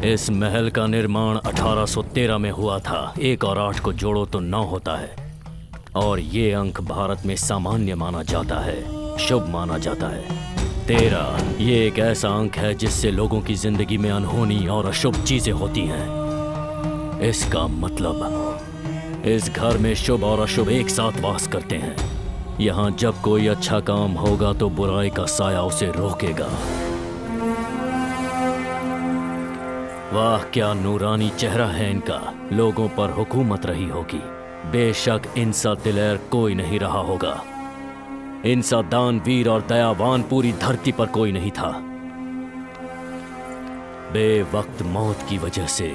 इस महल का निर्माण 1813 में हुआ था। 1 और 8 को जोड़ो तो 9 होता है और ये अंक भारत में सामान्य माना जाता है, शुभ माना जाता है। 13 ये एक ऐसा अंक है जिससे लोगों की जिंदगी में अनहोनी और अशुभ चीजें होती हैं। इसका मतलब इस घर में शुभ और अशुभ एक साथ वास करते हैं। यहाँ जब कोई अच्छा काम होगा तो बुराई का साया उसे रोकेगा। वाह, क्या नूरानी चेहरा है इनका। लोगों पर हुकूमत रही होगी। बेशक इनसा दिलेर कोई नहीं रहा होगा। इनसा दानवीर और दयावान पूरी धरती पर कोई नहीं था। बेवक्त मौत की वजह से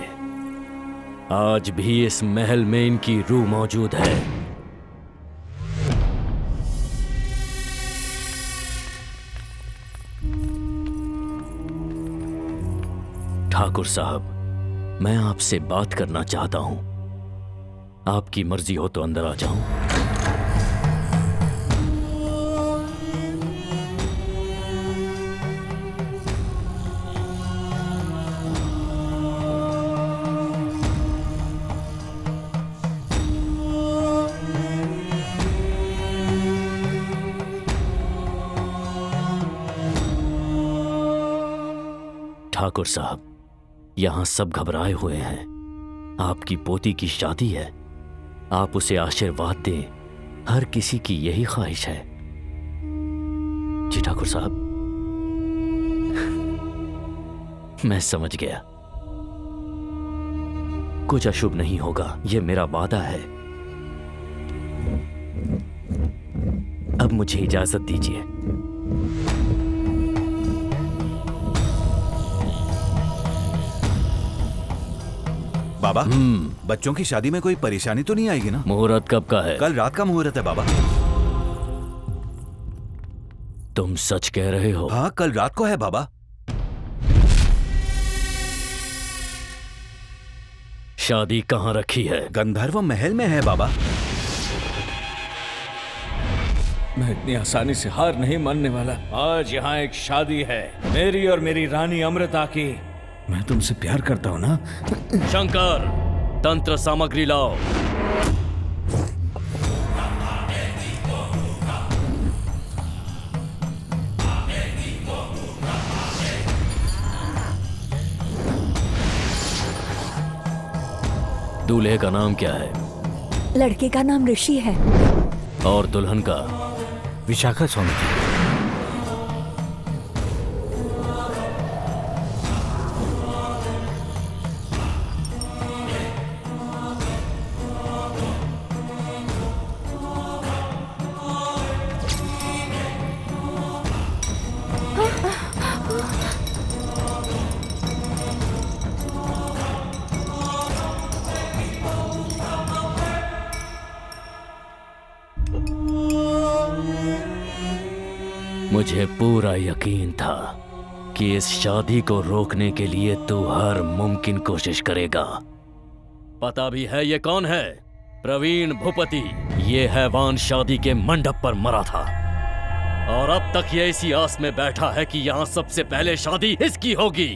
आज भी इस महल में इनकी रूह मौजूद है। ठाकुर साहब, मैं आपसे बात करना चाहता हूं। आपकी मर्जी हो तो अंदर आ जाऊं। ठाकुर साहब, यहां सब घबराए हुए हैं। आपकी पोती की शादी है, आप उसे आशीर्वाद दें। हर किसी की यही ख्वाहिश है। जी ठाकुर साहब, मैं समझ गया। कुछ अशुभ नहीं होगा, यह मेरा वादा है। अब मुझे इजाजत दीजिए।
बाबा, बच्चों की शादी में कोई परेशानी तो नहीं आएगी ना?
मुहूर्त कब का है?
कल रात का मुहूर्त है बाबा।
तुम सच कह रहे हो?
हाँ, कल रात को है बाबा।
शादी कहाँ रखी है?
गंधर्व महल में है बाबा।
मैं इतनी आसानी से हार नहीं मानने वाला। आज यहाँ एक शादी है, मेरी और मेरी रानी अमृता की।
मैं तुमसे प्यार करता हूं ना।
शंकर, तंत्र सामग्री लाओ। दूल्हे का नाम क्या है?
लड़के का नाम ऋषि है।
और दुल्हन का?
विशाखा सोनी।
मुझे पूरा यकीन था कि इस शादी को रोकने के लिए तू हर मुमकिन कोशिश करेगा। पता भी है ये कौन है? प्रवीण भूपति। ये हैवान शादी के मंडप पर मरा था और अब तक ये इसी आस में बैठा है कि यहाँ सबसे पहले शादी इसकी होगी।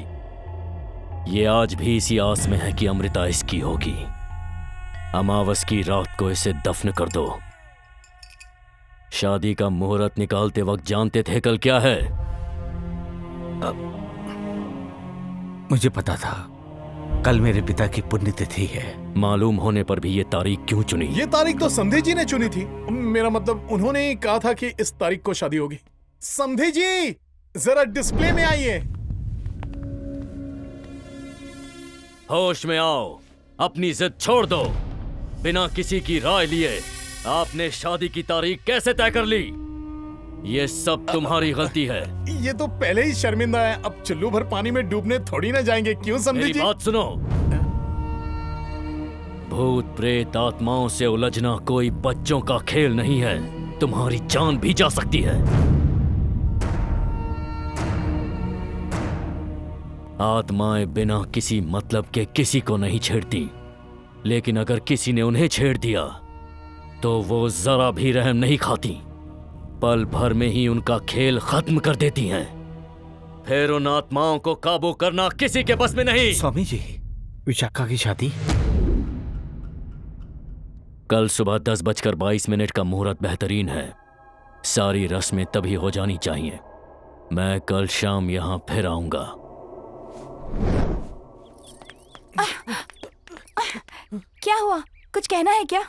ये आज भी इसी आस में है कि अमृता इसकी होगी। अमावस की रात को इसे दफन कर दो। शादी का मुहूर्त निकालते वक्त जानते थे कल क्या है?
मुझे पता था, कल मेरे पिता की पुण्यतिथि है।
मालूम होने पर भी ये तारीख क्यों चुनी?
ये तारीख तो समधी जी ने चुनी थी। मेरा मतलब उन्होंने ही कहा था कि इस तारीख को शादी होगी। समधी जी, जरा डिस्प्ले में आइए।
होश में आओ, अपनी जिद छोड़ दो। बिना किसी की राय लिए आपने शादी की तारीख कैसे तय कर ली? ये सब तुम्हारी गलती है।
ये तो पहले ही शर्मिंदा है, अब चुल्लू भर पानी में डूबने थोड़ी ना जाएंगे, क्यों समझी
मेरी
जी?
बात सुनो। भूत प्रेत आत्माओं से उलझना कोई बच्चों का खेल नहीं है। तुम्हारी जान भी जा सकती है। आत्माएं बिना किसी मतलब के किसी को नहीं छेड़ती, लेकिन अगर किसी ने उन्हें छेड़ दिया तो वो जरा भी रहम नहीं खाती। पल भर में ही उनका खेल खत्म कर देती हैं। फिर उन आत्माओं को काबू करना किसी के बस में नहीं।
स्वामी जी, विशाखा की शादी
कल सुबह 10:22 का मुहूर्त बेहतरीन है। सारी रस्में तभी हो जानी चाहिए। मैं कल शाम यहाँ फिर आऊंगा।
क्या हुआ? कुछ कहना है क्या?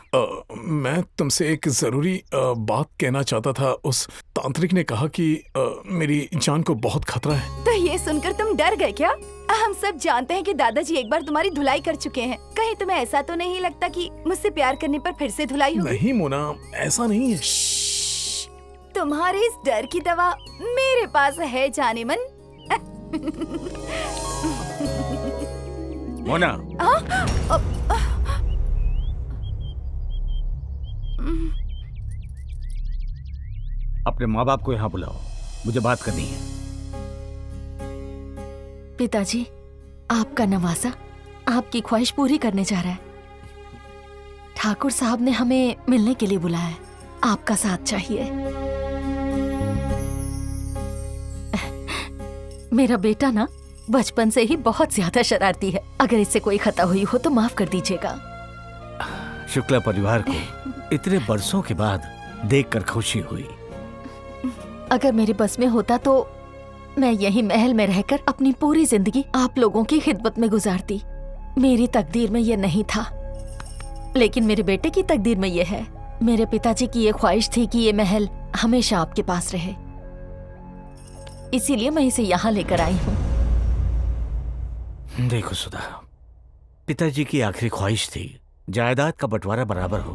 मैं तुमसे एक जरूरी बात कहना चाहता था। उस तांत्रिक ने कहा कि मेरी जान को बहुत खतरा है।
तो ये सुनकर तुम डर गए क्या? हम सब जानते हैं कि दादाजी एक बार तुम्हारी धुलाई कर चुके हैं। कहीं तुम्हें ऐसा तो नहीं लगता कि मुझसे प्यार करने पर फिर से धुलाई होगी?
नहीं मोना, ऐसा नहीं है।
तुम्हारे इस डर की दवा मेरे पास है जाने मन।
मोना, अपने माँ बाप को यहाँ बुलाओ, मुझे बात करनी है।
पिताजी, आपका नवासा आपकी ख्वाहिश पूरी करने जा रहा है। ठाकुर साहब ने हमें मिलने के लिए बुलाया है। आपका साथ चाहिए। मेरा बेटा ना बचपन से ही बहुत ज्यादा शरारती है। अगर इससे कोई खता हुई हो तो माफ कर दीजिएगा।
शुक्ला परिवार को इतने बरसों के बाद देखकर खुशी हुई।
अगर मेरे बस में होता तो मैं यही महल में रहकर अपनी पूरी जिंदगी आप लोगों की खिदमत में गुजारती। मेरी तकदीर में ये नहीं था, लेकिन मेरे बेटे की तकदीर में ये है। मेरे पिताजी की ये ख्वाहिश थी कि ये महल हमेशा आपके पास रहे, इसीलिए मैं इसे यहाँ लेकर आई हूँ।
देखो सुधा, पिताजी की आखिरी ख्वाहिश थी जायदाद का बंटवारा बराबर हो।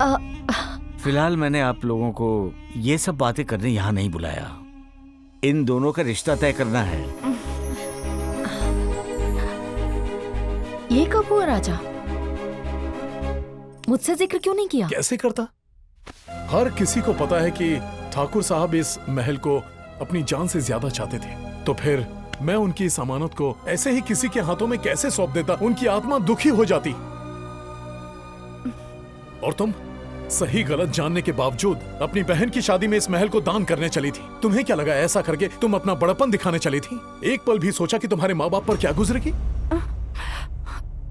फिलहाल मैंने आप लोगों को ये सब बातें करने यहाँ नहीं बुलाया। इन दोनों का रिश्ता तय करना है।
ये कब हुआ राजा? मुझसे जिक्र क्यों नहीं किया?
कैसे करता? हर किसी को पता है कि ठाकुर साहब इस महल को अपनी जान से ज्यादा चाहते थे, तो फिर मैं उनकी इस अमानत को ऐसे ही किसी के हाथों में कैसे सौंप देता? उनकी आत्मा दुखी हो जाती। और तुम सही गलत जानने के बावजूद अपनी बहन की शादी में इस महल को दान करने चली थी। तुम्हें क्या लगा ऐसा करके तुम अपना बड़प्पन दिखाने चली थी? एक पल भी सोचा कि तुम्हारे माँ बाप पर क्या गुजरेगी?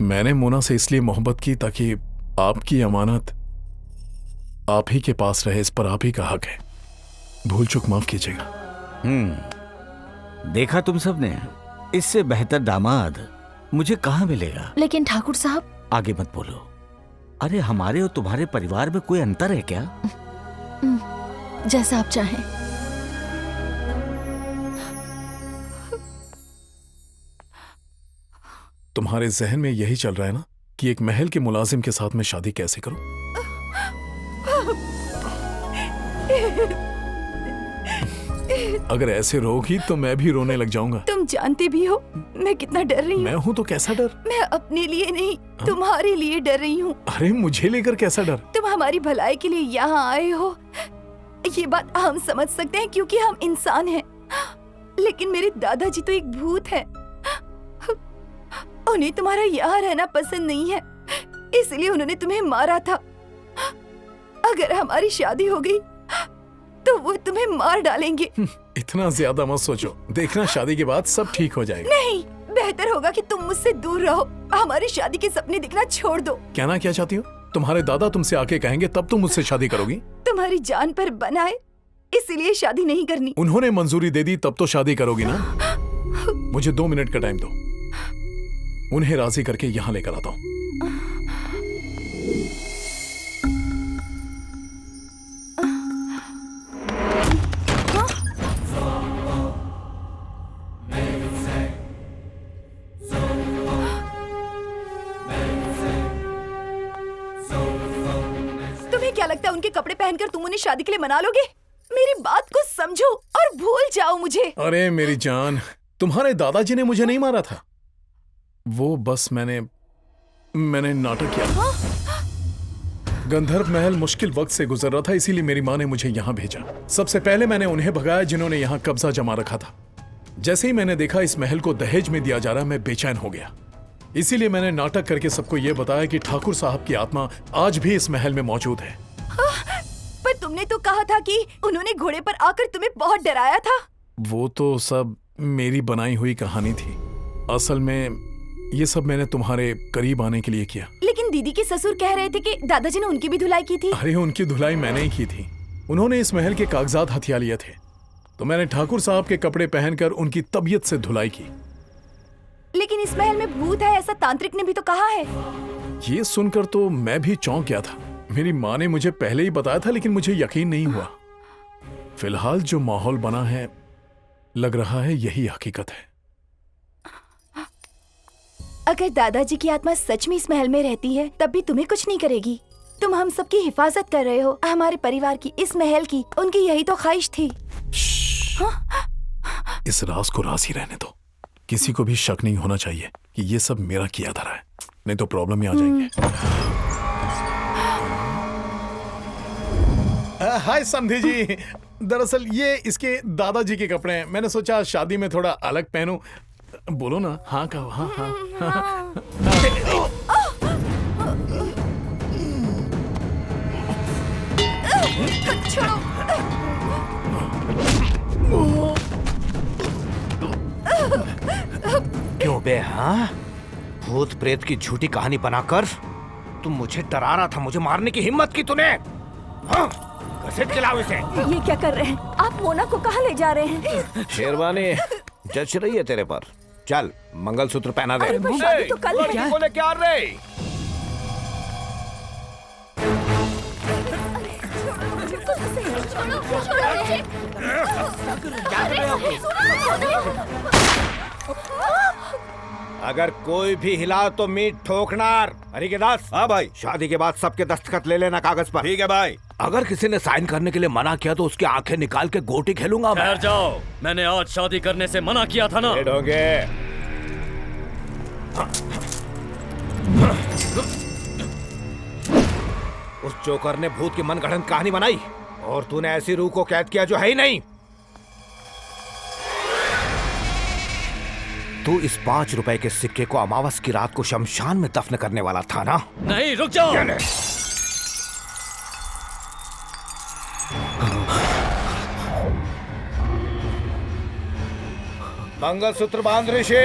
मैंने मोना से इसलिए मोहब्बत की ताकि आपकी अमानत आप ही के पास रहे। इस पर आप ही का हक है। भूल चूक माफ कीजिएगा।
देखा तुम सब ने, इससे बेहतर दामाद मुझे कहाँ मिलेगा?
लेकिन ठाकुर साहब।
आगे मत बोलो। अरे हमारे और तुम्हारे परिवार में कोई अंतर है क्या?
जैसा आप चाहें।
तुम्हारे जहन में यही चल रहा है ना कि एक महल के मुलाजिम के साथ मैं शादी कैसे करूं? अगर ऐसे रोगी तो मैं भी रोने लग जाऊंगा।
तुम जानते भी हो मैं कितना डर रही हूँ।
मैं हूँ तो कैसा डर?
मैं अपने लिए नहीं, तुम्हारे लिए डर रही हूँ।
अरे मुझे लेकर कैसा डर?
तुम हमारी भलाई के लिए यहाँ आए हो, ये बात हम समझ सकते हैं क्योंकि हम इंसान हैं। लेकिन मेरे दादाजी तो एक भूत है। उन्हें तुम्हारा यहाँ रहना पसंद नहीं है, इसलिए उन्होंने तुम्हें मारा था। अगर हमारी शादी हो गई तो वो तुम्हें मार डालेंगे।
इतना ज्यादा मत सोचो, देखना शादी के बाद सब ठीक हो जाएगा।
नहीं, बेहतर होगा कि तुम मुझसे दूर रहो। हमारी शादी के सपने दिखना छोड़ दो।
कहना क्या चाहती हो? तुम्हारे दादा तुमसे आके कहेंगे तब तुम मुझसे शादी करोगी?
तुम्हारी जान पर बनाए, इसलिए शादी नहीं करनी।
उन्होंने मंजूरी दे दी तब तो शादी करोगी ना? मुझे 2 मिनट का टाइम दो, उन्हें राजी करके यहाँ लेकर आता हूँ।
उनके कपड़े पहनकर तुम उन्हें शादी के लिए मना लोगे? मेरी बात को समझो और भूल जाओ मुझे।
अरे मेरी जान, तुम्हारे दादाजी ने मुझे नहीं मारा था। वो बस मैंने नाटक किया। गंधर्व महल मुश्किल वक्त से गुजर रहा था, इसीलिए मेरी माँ ने मुझे यहाँ भेजा। सबसे पहले मैंने उन्हें भगाया जिन्होंने यहाँ कब्जा जमा रखा था। जैसे ही मैंने देखा इस महल को दहेज में दिया जा रहा, मैं बेचैन हो गया। इसीलिए मैंने नाटक करके सबको यह बताया कि ठाकुर साहब की आत्मा आज भी इस महल में मौजूद है।
पर तुमने तो कहा था कि उन्होंने घोड़े पर आकर तुम्हें बहुत डराया था।
वो तो सब मेरी बनाई हुई कहानी थी। असल में ये सब मैंने तुम्हारे करीब आने के लिए किया।
लेकिन दीदी के ससुर कह रहे थे कि दादाजी ने उनकी भी धुलाई की थी।
अरे उनकी धुलाई मैंने ही की थी। उन्होंने इस महल के कागजात हथिया लिए थे, तो मैंने ठाकुर साहब के कपड़े पहनकर उनकी तबीयत से धुलाई की।
लेकिन इस महल में भूत है, ऐसा तांत्रिक ने भी तो कहा है।
ये सुनकर तो मैं भी चौंक गया था। मेरी माँ ने मुझे पहले ही बताया था, लेकिन मुझे यकीन नहीं हुआ। फिलहाल जो माहौल बना है, लग रहा है यही हकीकत है।
अगर दादाजी की आत्मा सच में इस महल में रहती है, तब भी तुम्हें कुछ नहीं करेगी। तुम हम सबकी हिफाजत कर रहे हो, हमारे परिवार की, इस महल की। उनकी यही तो ख्वाहिश थी।
इस राज को राज ही रहने दो। किसी को भी शक नहीं होना चाहिए कि ये सब मेरा किया धरा है, नहीं तो प्रॉब्लम में आ जाएंगे। हाय समधी जी, दरअसल ये इसके दादाजी के कपड़े हैं। मैंने सोचा शादी में थोड़ा अलग पहनूं। बोलो ना, हाँ कहो। हाँ हाँ।
क्यों बे? हाँ, भूत प्रेत की झूठी कहानी बनाकर तुम मुझे डरा रहा था। मुझे मारने की हिम्मत की तूने। हाँ, घसीट के लाओ इसे।
ये क्या कर रहे हैं आप? मोना को कहाँ ले जा रहे हैं?
शेरवानी जच रही है तेरे पर। चल मंगलसूत्र पहना दे।
अरे शादी तो कल है।
बोले क्या रे? अगर कोई भी हिला तो मीट ठोकनार। हरिकेदास।
हाँ भाई।
शादी के बाद सबके दस्तखत ले लेना कागज पर।
ठीक है भाई।
अगर किसी ने साइन करने के लिए मना किया तो उसकी आंखें निकाल के गोटी खेलूंगा मैं।
ठहर जाओ, मैंने आज शादी करने से मना किया था ना।
उस जोकर ने भूत की मनगढ़ंत कहानी बनाई और तूने ऐसी रूह को कैद किया जो है ही नहीं। तू इस 5 रुपए के सिक्के को अमावस की रात को शमशान में दफन करने वाला था ना?
नहीं, रुक जाओ।
मंगलसूत्र बांध ऋषि।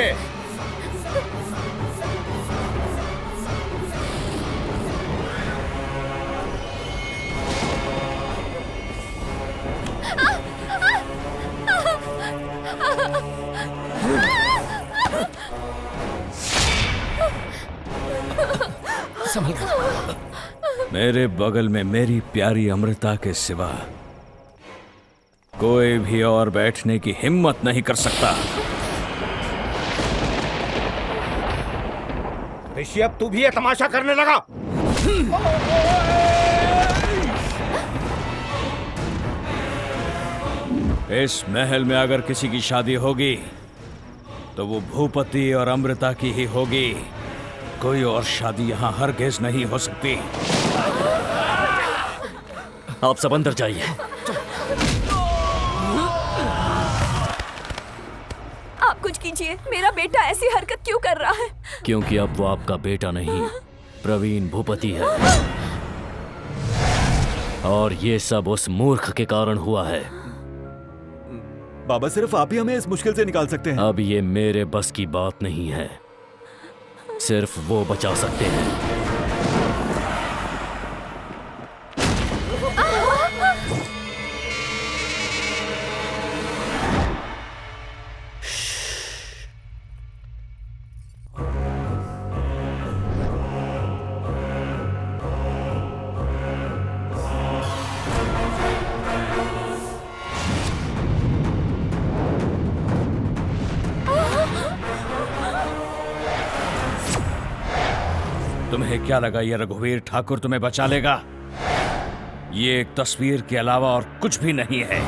मेरे बगल में मेरी प्यारी अमृता के सिवा कोई भी और बैठने की हिम्मत नहीं कर सकता।
ऋषि, अब तू भी ये तमाशा करने लगा।
इस महल में अगर किसी की शादी होगी तो वो भूपति और अमृता की ही होगी। कोई और शादी यहाँ हरगिज़ नहीं हो सकती।
आप सब अंदर जाइए।
आप कुछ कीजिए, मेरा बेटा ऐसी हरकत क्यों कर रहा है?
क्योंकि अब वो आपका बेटा नहीं, प्रवीण भूपति है। और ये सब उस मूर्ख के कारण हुआ है।
बाबा, सिर्फ आप ही हमें इस मुश्किल से निकाल सकते हैं।
अब ये मेरे बस की बात नहीं है, सिर्फ वो बचा सकते हैं।
तुम्हें क्या लगा ये रघुवीर ठाकुर तुम्हें बचा लेगा? ये एक तस्वीर के अलावा और कुछ भी नहीं है।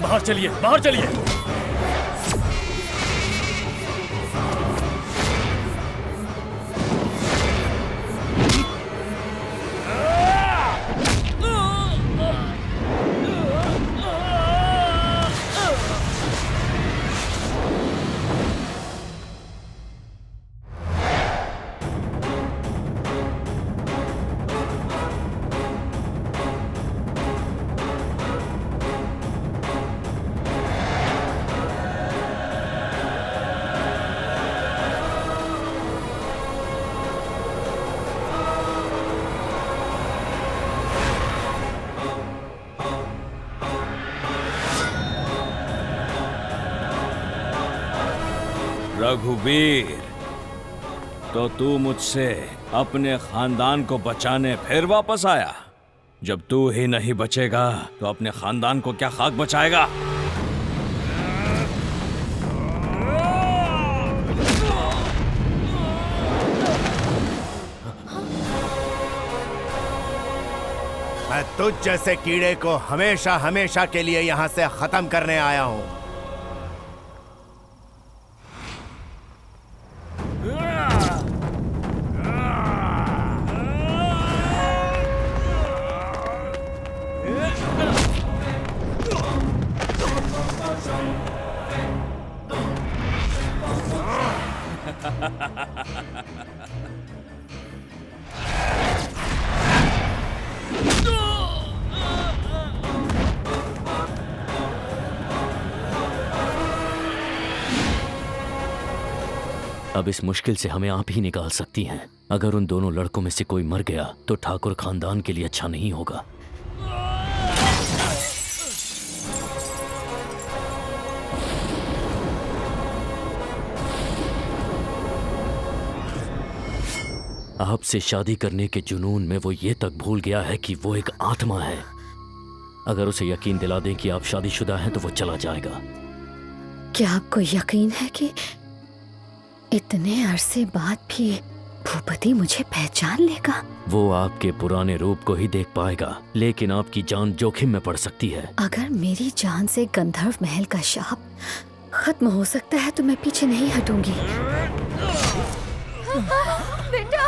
बाहर चलिए, बाहर चलिए।
रघुवीर, तो तू मुझसे अपने खानदान को बचाने फिर वापस आया? जब तू ही नहीं बचेगा तो अपने खानदान को क्या खाक बचाएगा?
मैं तुझ जैसे कीड़े को हमेशा हमेशा के लिए यहाँ से खत्म करने आया हूँ।
अब इस मुश्किल से हमें आप ही निकाल सकती हैं। अगर उन दोनों लड़कों में से कोई मर गया तो ठाकुर खानदान के लिए अच्छा नहीं होगा। आपसे शादी करने के जुनून में वो ये तक भूल गया है कि वो एक आत्मा है। अगर उसे यकीन दिला दें कि आप शादीशुदा हैं तो वो चला जाएगा।
क्या आपको यकीन है कि इतने अरसे बाद भी भूपति मुझे पहचान लेगा?
वो आपके पुराने रूप को ही देख पाएगा, लेकिन आपकी जान जोखिम में पड़ सकती है।
अगर मेरी जान से गंधर्व महल का शाप खत्म हो सकता है तो मैं पीछे नहीं हटूंगी। बेटा!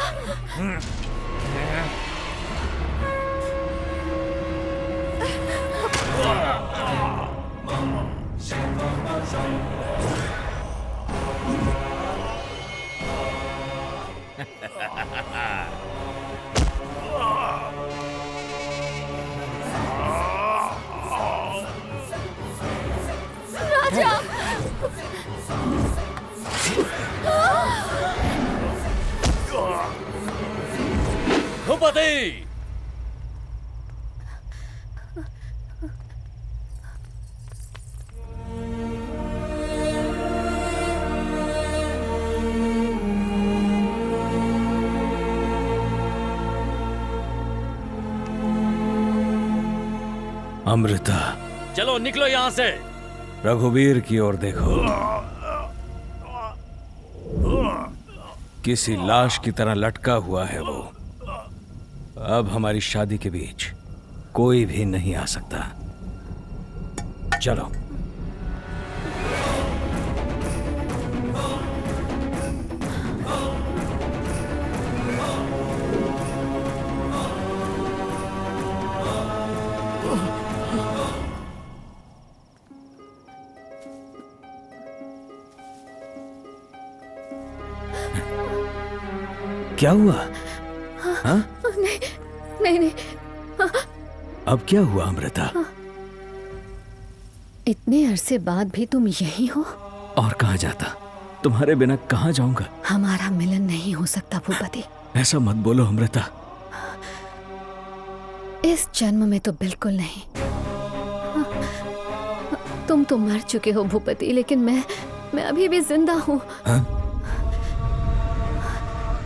राजा!
भूपति!
अमृता,
चलो निकलो यहाँ से।
रघुवीर की ओर देखो। किसी लाश की तरह लटका हुआ है वो। अब हमारी शादी के बीच कोई भी नहीं आ सकता। चलो। क्या हुआ? हाँ?
नहीं नहीं।
अब क्या हुआ अमृता?
इतने अरसे बाद भी तुम यही हो?
और कहाँ जाता? तुम्हारे बिना कहाँ जाऊंगा?
हमारा मिलन नहीं हो सकता भूपति।
ऐसा मत बोलो अमृता।
इस जन्म में तो बिल्कुल नहीं। तुम तो मर चुके हो भूपति, लेकिन मैं अभी भी जिंदा हूँ।
हाँ?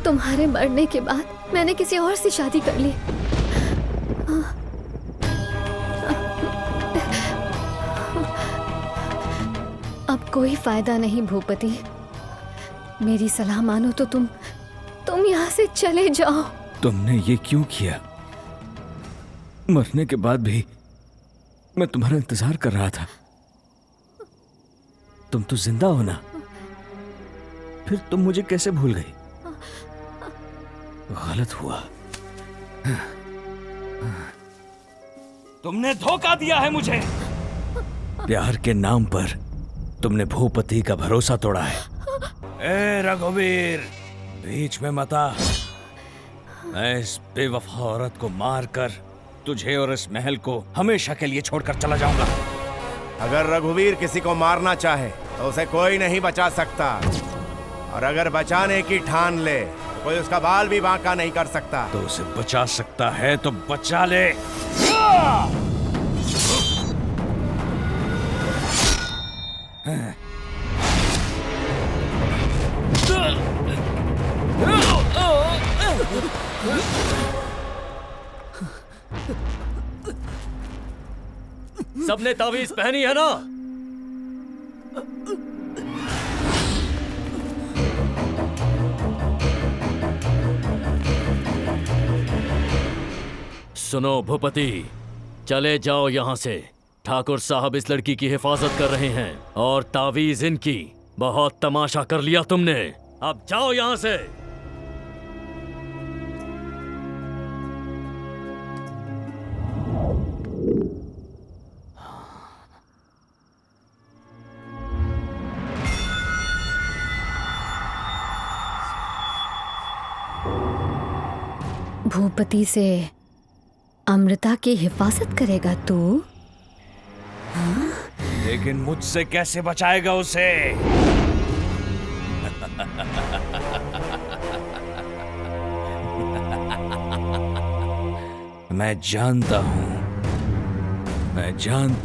तुम्हारे मरने के बाद मैंने किसी और से शादी कर ली। अब कोई फायदा नहीं भूपति। मेरी सलाह मानो तो तुम यहाँ से चले जाओ।
तुमने ये क्यों किया?
मरने के बाद भी मैं तुम्हारा इंतजार कर रहा था। तुम तो जिंदा हो ना, फिर तुम मुझे कैसे भूल गई? गलत हुआ।
तुमने धोखा दिया है मुझे।
प्यार के नाम पर तुमने भूपति का भरोसा तोड़ा है।
ए रघुवीर, बीच में मत आ। मैं इस बेवफा औरत को मारकर तुझे और इस महल को हमेशा के लिए छोड़कर चला जाऊंगा।
अगर रघुवीर किसी को मारना चाहे तो उसे कोई नहीं बचा सकता, और अगर बचाने की ठान ले तो कोई उसका बाल भी बांका नहीं कर सकता।
तो उसे बचा सकता है तो बचा ले।
सबने तावीज पहनी है ना? सुनो भूपति, चले जाओ यहां से। ठाकुर साहब इस लड़की की हिफाजत कर रहे हैं और तावीज इनकी। बहुत तमाशा कर लिया तुमने, अब जाओ यहां से।
भूपति से अमृता की हिफाजत करेगा तू?
लेकिन मुझसे कैसे बचाएगा उसे? मैं जानता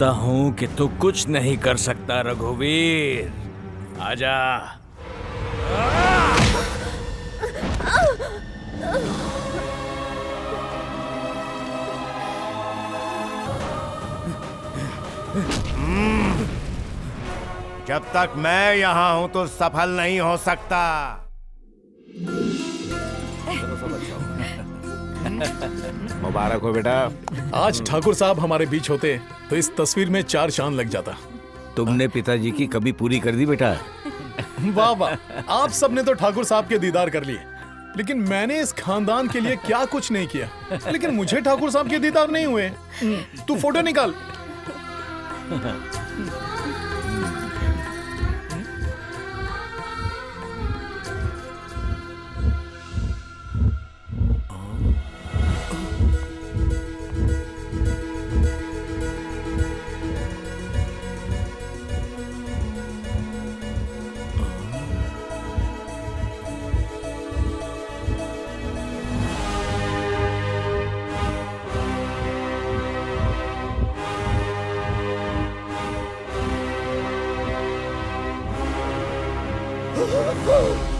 हूं कि तू कुछ नहीं कर सकता रघुवीर। आजा।
जब तक मैं यहाँ हूँ तो सफल नहीं हो सकता।
मुबारक हो बेटा।
आज ठाकुर साहब हमारे बीच होते तो इस तस्वीर में 4 चांद लग जाता।
तुमने पिताजी की कभी पूरी कर दी बेटा?
वाह वाह, आप सबने तो ठाकुर साहब के दीदार कर लिए, लेकिन मैंने इस खानदान के लिए क्या कुछ नहीं किया। लेकिन मुझे ठाकुर साहब के दीदार नहीं हुए। तू फोटो निकाल।
Woo!